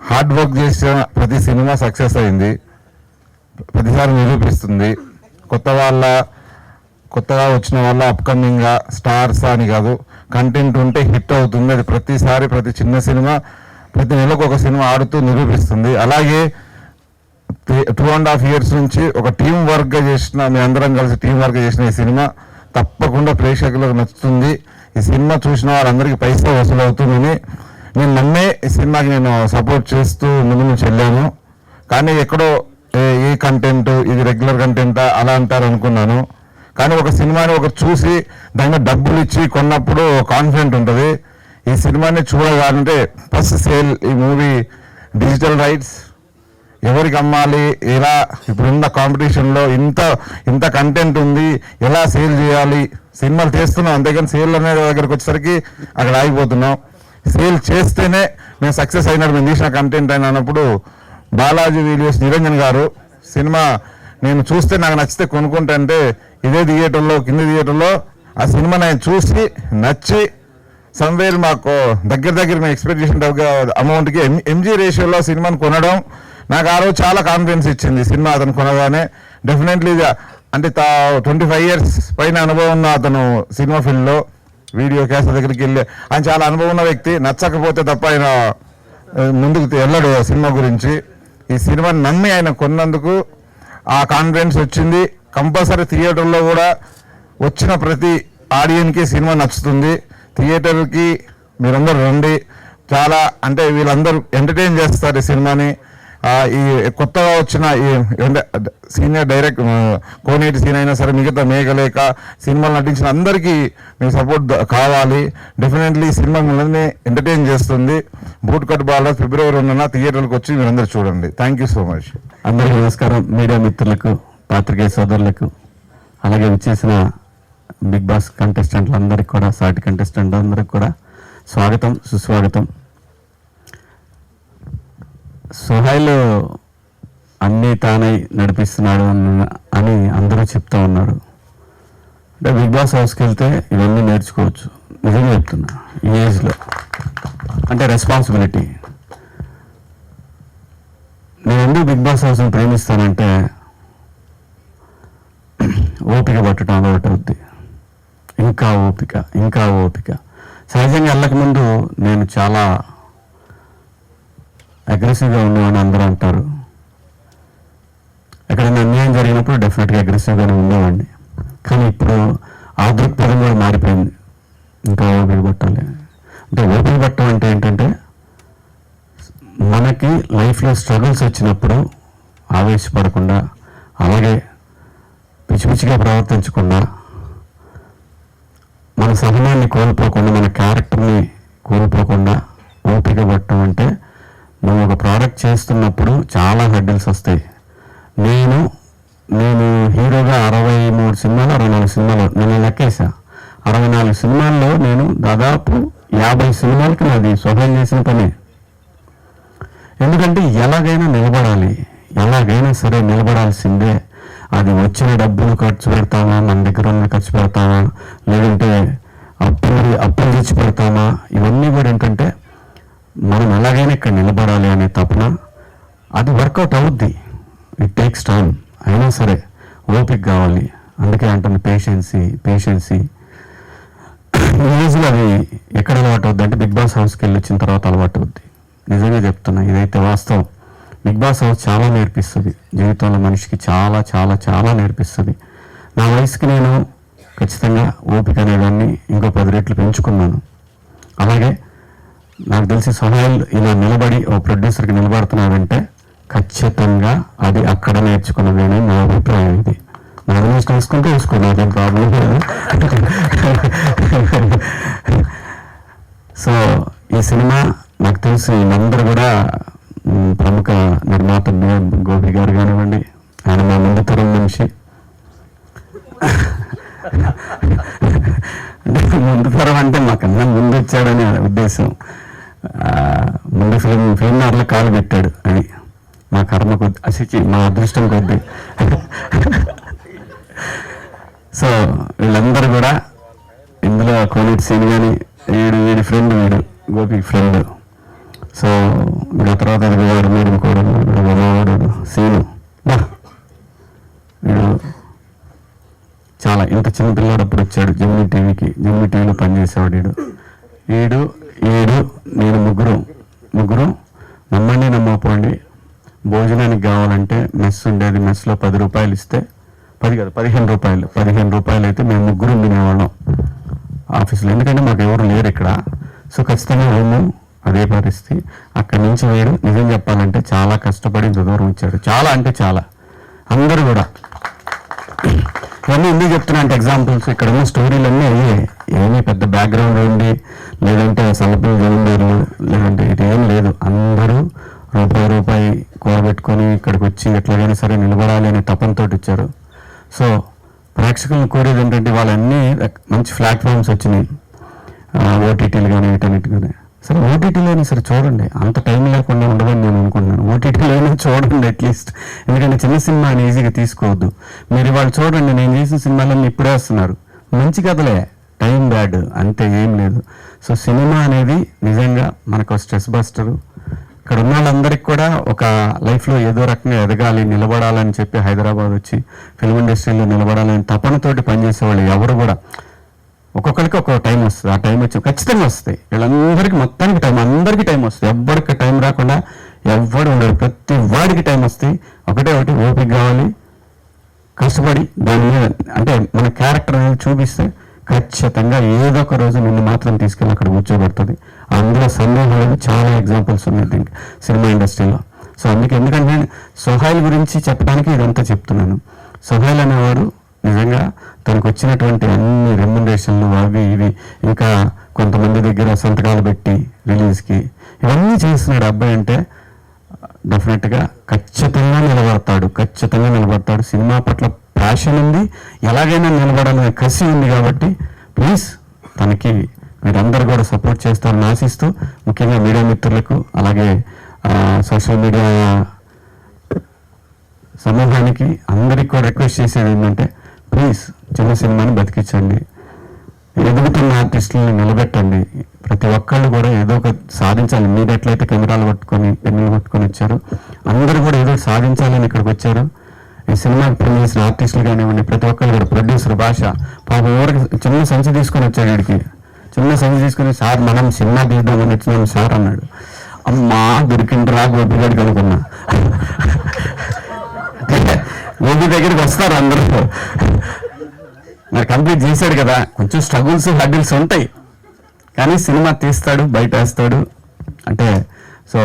హార్డ్ వర్క్ చేసిన ప్రతి సినిమా సక్సెస్ అయింది, ప్రతిసారి నిరూపిస్తుంది. కొత్తగా వచ్చిన వాళ్ళ అప్కమింగ్గా స్టార్స్ అని కాదు, కంటెంట్ ఉంటే హిట్ అవుతుంది. అది ప్రతిసారి ప్రతి చిన్న సినిమా ప్రతి నెలకు ఒక సినిమా ఆడుతూ నిరూపిస్తుంది. అలాగే 2.5 years నుంచి ఒక టీం వర్క్గా చేసిన, మీ అందరం కలిసి టీం వర్క్ చేసిన ఈ సినిమా తప్పకుండా ప్రేక్షకులకు నచ్చుతుంది. ఈ సినిమా చూసిన వాళ్ళందరికీ పైసా వసూలు అవుతుందని నేను నమ్మే ఈ సినిమాకి నేను సపోర్ట్ చేస్తూ ముందు నుంచి వెళ్ళాను. కానీ ఎక్కడో ఈ కంటెంట్ ఇది రెగ్యులర్ కంటెంటా అలా అంటారు అనుకున్నాను. కానీ ఒక సినిమాని ఒకరు చూసి దాని డబ్బులు ఇచ్చి కొన్నప్పుడు కాన్ఫిడెంట్ ఉంటుంది. ఈ సినిమాని చూడగాలంటే ఫస్ట్ సేల్, ఈ మూవీ డిజిటల్ రైట్స్ ఎవరికి అమ్మాలి, ఎలా ఇప్పుడున్న కాంపిటీషన్లో ఇంత కంటెంట్ ఉంది, ఎలా సేల్ చేయాలి, సినిమాలు చేస్తున్నాం అంతేగాని సేల్ అనే దగ్గరికి వచ్చేసరికి అక్కడ ఆగిపోతున్నాం. సేల్ చేస్తేనే మేము సక్సెస్ అయినట్టు, మేము తీసిన కంటెంట్ అయినా అన్నప్పుడు బాలాజీ వీడియోస్ నిరంజన్ గారు సినిమా నేను చూస్తే నాకు నచ్చితే కొనుక్కుంటే ఇదే థియేటర్లో కింది థియేటర్లో ఆ సినిమా నేను చూసి నచ్చి సమ్వేర్ మాకు దగ్గర మేము ఎక్స్పెక్ట్ చేసిన అమౌంట్కి ఎంజీ రేషియోలో సినిమాని కొనడం నాకు ఆ రోజు చాలా కాన్ఫిడెన్స్ ఇచ్చింది. సినిమా అతను కొనగానే డెఫినెట్లీ అంటే 25 years పైన అనుభవం ఉన్న అతను సినిమా ఫీల్డ్లో వీడియో క్యాస్ట్ దగ్గరికి వెళ్ళి ఆయన చాలా అనుభవం ఉన్న వ్యక్తి. నచ్చకపోతే తప్ప ఆయన ముందుకు వెళ్ళడు సినిమా గురించి. ఈ సినిమాని నమ్మి ఆయన కొన్నందుకు ఆ కాన్ఫిడెన్స్ వచ్చింది. కంపల్సరీ థియేటర్లో కూడా వచ్చిన ప్రతి ఆడియన్కి సినిమా నచ్చుతుంది. థియేటర్కి మీరందరూ రండి. చాలా అంటే వీళ్ళందరూ ఎంటర్టైన్ చేస్తారు ఈ సినిమాని. ఈ కొత్తగా వచ్చిన ఈ సీనియర్ డైరెక్ట్ కోనేటి సీన్ అయినా సరే, మిగతా మేఘలేక సినిమాలు నటించిన అందరికీ మీ సపోర్ట్ కావాలి. డెఫినెట్లీ సినిమా మిమ్మల్ని ఎంటర్టైన్ చేస్తుంది. బూట్ కట్ బాల February 1న థియేటర్లకు వచ్చి మీరందరూ చూడండి. Thank you so much. అందరికీ నమస్కారం. మీడియా మిత్రులకు, పాత్రికేయ సోదరులకు, అలాగే విచ్చేసిన బిగ్ బాస్ కంటెస్టెంట్లందరికీ కూడా, సాటి కంటెస్టెంట్లందరికీ కూడా స్వాగతం, సుస్వాగతం. సోహైల్ అన్నీ తానై నడిపిస్తున్నాడు అని అందరూ చెప్తూ ఉన్నారు. అంటే బిగ్ బాస్ హౌస్కి వెళ్తే ఇవన్నీ నేర్చుకోవచ్చు. నిజంగా చెప్తున్నా, ఈ ఏజ్లో అంటే రెస్పాన్సిబిలిటీ. నేను ఎందుకు బిగ్ బాస్ హౌస్ని ప్రేమిస్తానంటే ఓపిక పట్టడం ఒకటి అవుద్ది. ఇంకా ఓపిక, ఇంకా ఓపిక. సహజంగా వెళ్ళకముందు నేను చాలా అగ్రెసివ్గా ఉండేవాడిని అందరూ అంటారు. ఎక్కడైనా అన్యాయం జరిగినప్పుడు డెఫినెట్గా అగ్రెసివ్గానే ఉండేవాడిని. కానీ ఇప్పుడు ఆ దృక్పథం కూడా మారిపోయింది. ఇంకా ఓపిక పట్టాలి అంటే, ఓపిక పట్టడం అంటే ఏంటంటే, మనకి లైఫ్లో స్ట్రగుల్స్ వచ్చినప్పుడు ఆవేశపడకుండా, అలాగే పిచ్చి పిచ్చిగా ప్రవర్తించకుండా, మన సహనాన్ని కోల్పోకుండా, మన క్యారెక్టర్ని కోల్పోకుండా ఓపిక పట్టడం అంటే, నువ్వు ఒక ప్రోడక్ట్ చేస్తున్నప్పుడు చాలా హెడ్డిల్స్ వస్తాయి. నేను హీరోగా 63 సినిమాలు 64 సినిమాలు నేను లెక్కేసా. 64 సినిమాల్లో నేను దాదాపు 50 సినిమాలకి నాది సహాయం చేసిన పని. ఎందుకంటే ఎలాగైనా నిలబడాలి, ఎలాగైనా సరే నిలబడాల్సిందే. అది వచ్చిన డబ్బులు ఖర్చు పెడతామా, మన దగ్గర ఉన్న ఖర్చు పెడతామా, లేదంటే అప్పులు తెచ్చి పెడతామా, ఇవన్నీ కూడా ఏంటంటే మనం ఎలాగైనా ఇక్కడ నిలబడాలి అనే తపన. అది వర్కౌట్ అవుద్ది, ఇట్ టేక్స్ టైం. అయినా సరే ఓపిక కావాలి. అందుకే అంటుంది పేషెన్సీ. ఈ రోజులో అది ఎక్కడ అలవాటు అవుద్ది అంటే, బిగ్ బాస్ హౌస్కి వెళ్ళి వచ్చిన తర్వాత అలవాటు అవుద్ది. నిజంగా చెప్తున్నా, ఇదైతే వాస్తవం. బిగ్ బాస్ హౌస్ చాలా నేర్పిస్తుంది జీవితంలో, మనిషికి చాలా చాలా చాలా నేర్పిస్తుంది. నా వయసుకి నేను ఖచ్చితంగా ఓపిక అనేదాన్ని ఇంకో 10 రెట్లు పెంచుకున్నాను. అలాగే నాకు తెలిసి సహాయాలు ఇలా నిలబడి ఓ ప్రొడ్యూసర్కి నిలబడుతున్నాడంటే ఖచ్చితంగా అది అక్కడ నేర్చుకున్నదేనే నా అభిప్రాయం. ఇది నా గురించి తెలుసుకుంటే వేసుకోండి, నాకేం ప్రాబ్లం లేదు. సో ఈ సినిమా నాకు తెలిసి వీళ్ళందరూ కూడా ప్రముఖ నిర్మాత గోపి గారు కానివ్వండి, ఆయన మా ముందు తరం మనిషి. అంటే ముందు తరం అంటే మాకన్నా ముందు వచ్చాడనే ఉద్దేశం. ముందు ఫిల్మ్ నార్లో కాలు పెట్టాడు అని మా కర్మ కొద్ది, అసిచి మా అదృష్టం కొద్ది. సో వీళ్ళందరూ కూడా ఇందులో కోనేటి సీన్ కానీ, వీడి ఫ్రెండ్, వీడు గోపి ఫ్రెండ్. సో వీడు తర్వాత వాడు మీరు కూడా వాడు సీను, వీడు చాలా ఇంత చిన్న పిల్లాడు అప్పుడు వచ్చాడు జెమినీ టీవీలో పనిచేసేవాడు. వీడు నేను ముగ్గురు నమ్మండి నమ్మకపోండి, భోజనానికి కావాలంటే మెస్ ఉండేది, మెస్లో 10 రూపాయలు ఇస్తే 15 రూపాయలు అయితే మేము ముగ్గురు తినేవాళ్ళం ఆఫీస్లో. ఎందుకంటే మాకు ఎవరు లేరు ఇక్కడ. సో ఖచ్చితంగా మేము అదే పరిస్థితి. అక్కడి నుంచి వీడు నిజం చెప్పాలంటే చాలా కష్టపడి ఇంత దూరం వచ్చాడు. చాలా అంటే చాలా. అందరూ కూడా ఇవన్నీ ఎందుకు చెప్తున్నా అంటే ఎగ్జాంపుల్స్, ఇక్కడ ఉన్న స్టోరీలన్నీ అయ్యాయి. ఏమీ పెద్ద బ్యాక్గ్రౌండ్ ఉంది, లేదంటే సలపి జమీందారులు, లేదంటే ఇది ఏం లేదు. అందరూ రూపాయి కూడబెట్టుకొని ఇక్కడికి వచ్చి ఎట్లాగైనా సరే నిలబడాలి అనే తపనతో ఇచ్చారు. సో ప్రేక్షకులను కోరేది ఏంటంటే, వాళ్ళన్నీ మంచి ప్లాట్ఫామ్స్ వచ్చినాయి, ఓటీటీలు కానీ వీటన్నిటి కానీ. సరే ఓటీటీలో అయినా సరే చూడండి, అంత టైం లేకుండా ఉండదని నేను అనుకుంటున్నాను. ఓటీటీలో అయినా చూడండి అట్లీస్ట్. ఎందుకంటే చిన్న సినిమా అని ఈజీగా తీసుకోవద్దు. మీరు వాళ్ళు చూడండి, నేను చేసిన సినిమాలన్నీ ఇప్పుడే వస్తున్నారు, మంచి కథలే, టైం బ్యాడ్ అంతే, ఏం లేదు. సో సినిమా అనేది నిజంగా మనకు స్ట్రెస్ బస్టరు. ఇక్కడ ఉన్న వాళ్ళందరికీ కూడా ఒక లైఫ్లో ఏదో రకంగా ఎదగాలి, నిలబడాలని చెప్పి హైదరాబాద్ వచ్చి ఫిల్మ్ ఇండస్ట్రీలో నిలబడాలని తపనతోటి పనిచేసేవాళ్ళు ఎవరు కూడా, ఒక్కొక్కరికి ఒక్కొక్క టైం వస్తుంది. ఆ టైం వచ్చి ఖచ్చితంగా వస్తాయి. వీళ్ళందరికీ మొత్తానికి టైం, అందరికీ టైం వస్తుంది. ఎవ్వరికి టైం రాకుండా ఎవ్వడు ఉండడు, ప్రతి వాడికి టైం వస్తాయి. ఒకటి ఓపిక కావాలి, కష్టపడి దాని మీద అంటే మన క్యారెక్టర్ అనేది చూపిస్తే ఖచ్చితంగా ఏదో ఒక రోజు నిన్ను మాత్రం తీసుకెళ్ళి అక్కడ కూర్చోబెడుతుంది. అందులో సందేహాలు చాలా ఎగ్జాంపుల్స్ ఉన్నాయి దీనికి సినిమా ఇండస్ట్రీలో. సో ఎందుకంటే సోహైల్ గురించి చెప్పడానికి ఇదంతా చెప్తున్నాను. సోహైల్ అనేవాడు నిజంగా తనకు వచ్చినటువంటి అన్ని రెమ్యునరేషన్లు అవి ఇవి, ఇంకా కొంతమంది దగ్గర సంతకాలు పెట్టి రిలీజ్కి ఇవన్నీ చేస్తున్నాడు అబ్బాయి. అంటే డెఫినెట్గా ఖచ్చితంగా నిలబడతాడు. సినిమా పట్ల ప్యాషన్ ఉంది, ఎలాగైనా నిలబడాలనే కసి ఉంది. కాబట్టి ప్లీజ్ తనకి మీరందరూ కూడా సపోర్ట్ చేస్తారని ఆశిస్తూ, ముఖ్యంగా మీడియా మిత్రులకు, అలాగే సోషల్ మీడియా సమూహానికి అందరికీ కూడా రిక్వెస్ట్ చేసేది ఏంటంటే, ప్లీజ్ చిన్న సినిమాని బతికించండి, ఎదుగుతున్న ఆర్టిస్టులను నిలబెట్టండి. ప్రతి ఒక్కళ్ళు కూడా ఏదో ఒక సాధించాలి. మీరు ఎట్లయితే కెమెరాలు పట్టుకొని పెన్నులు పట్టుకొని వచ్చారో, అందరూ కూడా ఏదో సాధించాలని ఇక్కడికి వచ్చారు. ఈ సినిమాకి పనిచేసిన ఆర్టిస్టులు కానివ్వండి, ప్రతి ఒక్కరు కూడా, ప్రొడ్యూసర్ భాష పాపం ఎవరికి చిన్న సంచి తీసుకొని వచ్చాడు వీడికి. చిన్న సంచి తీసుకొని, సార్ మనం సినిమా తీద్దామని వచ్చినాం సార్ అన్నాడు. అమ్మా దొరికిండ్రా గోపిగాడికి అనుకున్నా. గోపి దగ్గరికి వస్తారు అందరూ. మరి కంప్లీట్ చేశాడు కదా, కొంచెం స్ట్రగుల్స్ హడ్డిల్స్ ఉంటాయి, కానీ సినిమా తీస్తాడు, బయట వేస్తాడు. అంటే సో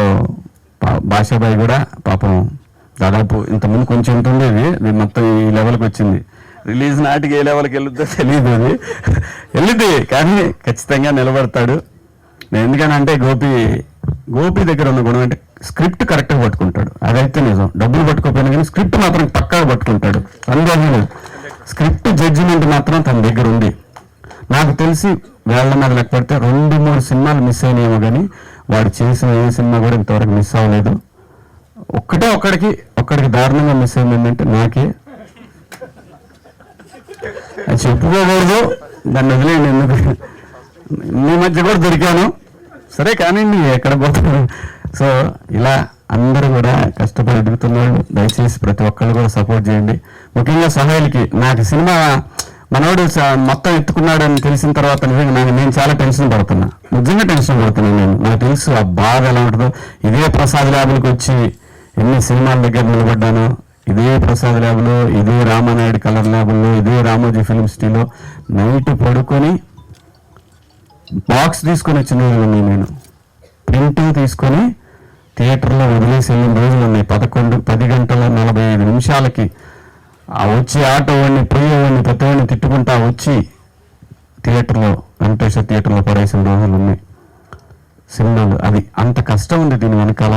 భాషాబాయి కూడా పాపం దాదాపు ఇంతకుముందు కొంచెం ఉంటుంది, ఇది మొత్తం ఈ లెవెల్కి వచ్చింది. రిలీజ్ నాటికి ఏ లెవెల్కి వెళ్ళుద్దో తెలియదు, అది వెళ్ళింది, కానీ ఖచ్చితంగా నిలబడతాడు. నేను ఎందుకనంటే గోపి దగ్గర ఉన్న గుణం అంటే స్క్రిప్ట్ కరెక్ట్గా పట్టుకుంటాడు, అదైతే నిజం. డబ్బులు పట్టుకోపోయినా కానీ స్క్రిప్ట్ మాత్రం పక్కాగా పట్టుకుంటాడు. అందువల్ల స్క్రిప్ట్ జడ్జిమెంట్ మాత్రం తన దగ్గర ఉంది. నాకు తెలిసి వేళ్ల మీద లేకపోతే 2-3 సినిమాలు మిస్ అయినాయేమో, కానీ వాడు చేసిన ఏ సినిమా కూడా ఇంతవరకు మిస్ అవ్వలేదు. ఒక్కడికి దారుణంగా మిస్ అయింది ఏంటంటే నాకే, అది చెప్పుకోకూడదు, దాన్ని వదిలేయండి, ఎందుకు మీ మధ్య కూడా దొరికాను సరే, కానీ ఎక్కడ పోతాను. సో ఇలా అందరూ కూడా కష్టపడి ఎదుగుతున్నాడు. దయచేసి ప్రతి ఒక్కళ్ళు కూడా సపోర్ట్ చేయండి. ముఖ్యంగా సహాయాలకి, నాకు సినిమా మనోడు మొత్తం ఎత్తుకున్నాడు అని తెలిసిన తర్వాత నిజంగా నేను చాలా టెన్షన్ పడుతున్నా, నిజంగా టెన్షన్ పడుతున్నాను. నాకు తెలుసు ఆ బాధ ఎలా ఉంటుందో. ఇదే ప్రసాద్ ల్యాబ్లకు వచ్చి ఎన్ని సినిమాల దగ్గర నిలబడ్డాను, ఇదే ప్రసాద్ ల్యాబ్లో, ఇదే రామానాయుడు కలర్ ల్యాబ్లో, ఇదే రామోజీ ఫిల్మ్ సిటీలో నైట్ పడుకొని బాక్స్ తీసుకొని వచ్చిన రోజులు ఉన్నాయి. నేను ప్రింటింగ్ తీసుకొని థియేటర్లో వదిలేసి వెళ్ళిన రోజులు ఉన్నాయి. 10 గంటల 45 నిమిషాలకి ఆ వచ్చి ఆటో వాడిని, పోయేవాడిని, ప్రతివాడిని తిట్టుకుంటా వచ్చి థియేటర్లో, వెంకటేశ్వర థియేటర్లో పడేసిన రోజులు ఉన్నాయి సినిమాలు. అది అంత కష్టం ఉంది దీని వెనకాల.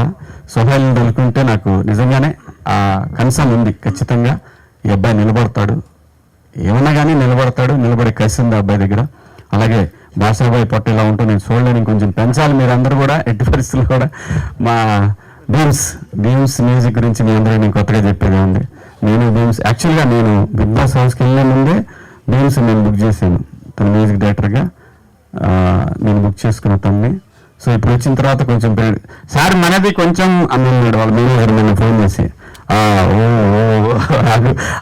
సోహైల్ని తలుకుంటే నాకు నిజంగానే ఆ కన్సర్న్ ఉంది, ఖచ్చితంగా ఈ అబ్బాయి నిలబడతాడు, ఏమన్నా కానీ నిలబడతాడు. నిలబడే కసి ఉంది ఆ అబ్బాయి దగ్గర. అలాగే భాషాబాయి పొట్ట ఇలా ఉంటూ నేను చూడలేని, కొంచెం పెంచాలి మీరు అందరూ కూడా, ఎట్టి పరిస్థితులు కూడా. మా భీమ్స్ మ్యూజిక్ గురించి మీ అందరూ నేను కొత్తగా చెప్పేది ఉంది. నేను యాక్చువల్గా నేను బిగ్ బాస్ హౌస్కి వెళ్ళే ముందే భీమ్స్ నేను బుక్ చేశాను, తన మ్యూజిక్ డైరెక్టర్గా నేను బుక్ చేసుకున్న తనని. సో ఇప్పుడు వచ్చిన తర్వాత కొంచెం సార్ మనది కొంచెం అన్నాడు వాళ్ళ మేనేజర్ నన్ను ఫోన్ చేసి.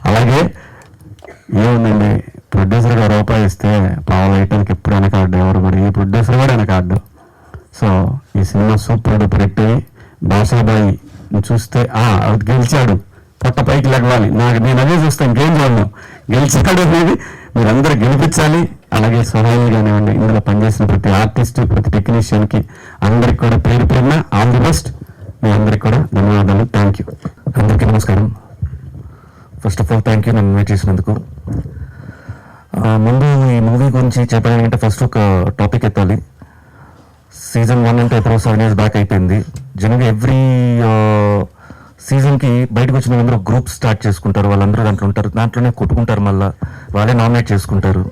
అలాగే ఏముందండి, ప్రొడ్యూసర్గా రూపాయి ఇస్తే పావుల ఐటమ్కి ఎప్పుడు వెనకాడ్డు, ఎవరు కూడా ఏ ప్రొడ్యూసర్ కూడా వెనకాడ్డు. సో ఈ సినిమా సూపర్ డూపర్ హిట్ అయ్యి భాషాబాయి చూస్తే అది గెలిచాడు, పొట్ట పైకి లెగవాలి. నేను అదే చూస్తాను, ఇంకేం చూడను, గెలిచాడు అనేది మీరందరూ గెలిపించాలి. అలాగే సహాయం కానివ్వండి, ఇందులో పనిచేసిన ప్రతి ఆర్టిస్ట్, ప్రతి టెక్నీషియన్కి అందరికి కూడా పేరు పేరున ఆల్ ది బెస్ట్. మీ అందరికి కూడా ధన్యవాదాలు. Thank you. అందరికీ నమస్కారం. First of all thank you నన్ను ఇన్వైట్ చేసినందుకు. ముందు ఈ మూవీ గురించి చెప్పాలంటే ఫస్ట్ ఒక టాపిక్ ఎత్తాలి. సీజన్ 1 అంటే ఎప్పుడో 7 years బ్యాక్ అయిపోయింది. జనరల్గా ఎవ్రీ సీజన్కి బయటకు వచ్చిన అందరూ గ్రూప్ స్టార్ట్ చేసుకుంటారు, వాళ్ళందరూ దాంట్లో ఉంటారు, దాంట్లోనే కొట్టుకుంటారు, మళ్ళీ వాళ్ళే నామినేట్ చేసుకుంటారు.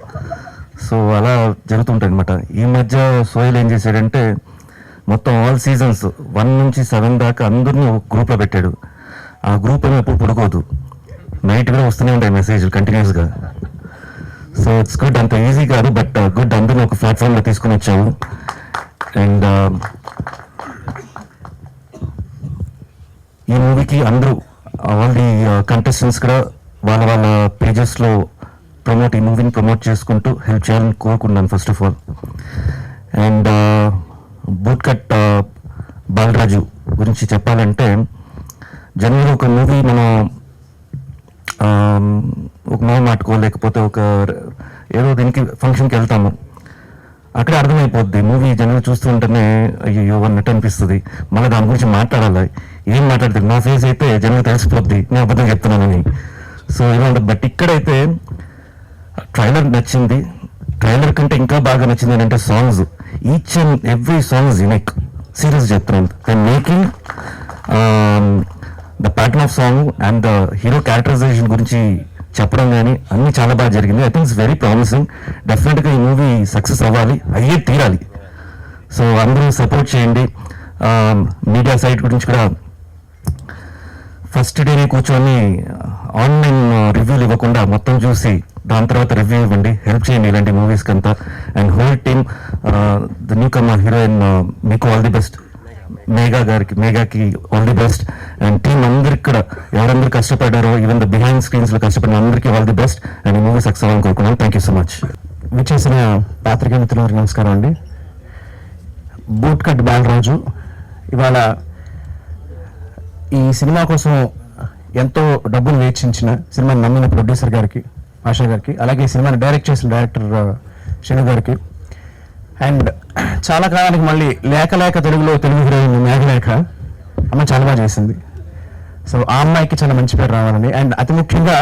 సో అలా జరుగుతుంటాయి అనమాట. ఈ మధ్య సోహెల్ ఏం చేశాడంటే మొత్తం ఆల్ సీజన్స్ 1 నుంచి 7 దాకా అందరినీ ఒక గ్రూప్లో పెట్టాడు. ఆ గ్రూప్ ఏమో ఎప్పుడు పడుకోదు, నైట్ కూడా వస్తూనే ఉంటాయి మెసేజ్లు కంటిన్యూస్గా. సో ఇట్స్ గుడ్, అంత ఈజీ కాదు, బట్ గుడ్, అందరినీ ఒక ప్లాట్ఫామ్లో తీసుకుని వచ్చాము. అండ్ ఈ మూవీకి అందరూ ఆల్ ది కంటెస్టెంట్స్ కూడా వాళ్ళ పేజెస్లో ఈ మూవీని ప్రమోట్ చేసుకుంటూ హెల్ప్ చేయాలని కోరుకున్నాను first of all. And boot cut Balaraju గురించి చెప్పాలంటే, జనరల్గా ఒక మూవీ మనం ఒక మాటకో లేకపోతే ఒక ఏదో దీనికి ఫంక్షన్కి వెళ్తాము, అక్కడే అర్థమైపోద్ది. మూవీ జనరల్ చూస్తూ ఉంటేనే అయ్యో అన్నట్టు అనిపిస్తుంది. మళ్ళీ దాని గురించి మాట్లాడాలి, ఏం మాట్లాడుతుంది, నా ఫేస్ అయితే జనరల్ తెలిసిపోద్ది నేను అబద్ధం చెప్తున్నానని. సో ఇలా ఉంటుంది. బట్ ఇక్కడైతే ట్రైలర్ నచ్చింది. ట్రైలర్ కంటే ఇంకా బాగా నచ్చింది ఏంటంటే songs. Each and every song is unique. Serious చెప్తున్నాను. The making, the pattern of song and the hero characterization గురించి చెప్పడం కానీ అన్నీ చాలా బాగా జరిగింది. I think it's very promising. డెఫినెట్గా ఈ మూవీ సక్సెస్ అవ్వాలి, అయ్యే తీరాలి. సో అందరూ సపోర్ట్ చేయండి. మీడియా సైట్ గురించి కూడా ఫస్ట్ డేనే కూర్చొని ఆన్లైన్ రివ్యూలు ఇవ్వకుండా మొత్తం చూసి దాని తర్వాత రివ్యూ ఇవ్వండి, హెల్ప్ చేయండి ఇలాంటి మూవీస్కి అంతా. And whole team, the newcomer heroine, మీకు ఆల్ ది బెస్ట్. మేఘాకి all the best. And team అందరికి కూడా ఎవరందరూ కష్టపడ్డారో, ఈవెన్ ద బిహైండ్ స్క్రీన్స్ లో కష్టపడిన అందరికీ ఆల్ ది బెస్ట్. అండ్ ఈ మూవీ సక్సెస్ అవ్వాలని కోరుకున్నాను. Thank you so much. విచ్చేసిన పాత్రికేయ మిత్రులందరికీ నమస్కారం అండి. బూట్ కట్ బాలరాజు ఇవాళ ఈ సినిమా కోసం ఎంతో డబ్బును వెచ్చించిన, సినిమాని నమ్మిన ప్రొడ్యూసర్ గారికి, ఆశా గారికి, అలాగే ఈ సినిమాని డైరెక్ట్ చేసిన డైరెక్టర్ శను గారికి, అండ్ చాలా కాలానికి మళ్ళీ లేక తెలుగులో తెలుగు హీరోయిన్ మేఘలేఖ అమ్మ చాలా బాగా చేసింది. సో ఆ అమ్మాయికి చాలా మంచి పేరు రావాలని, అండ్ అతి ముఖ్యంగా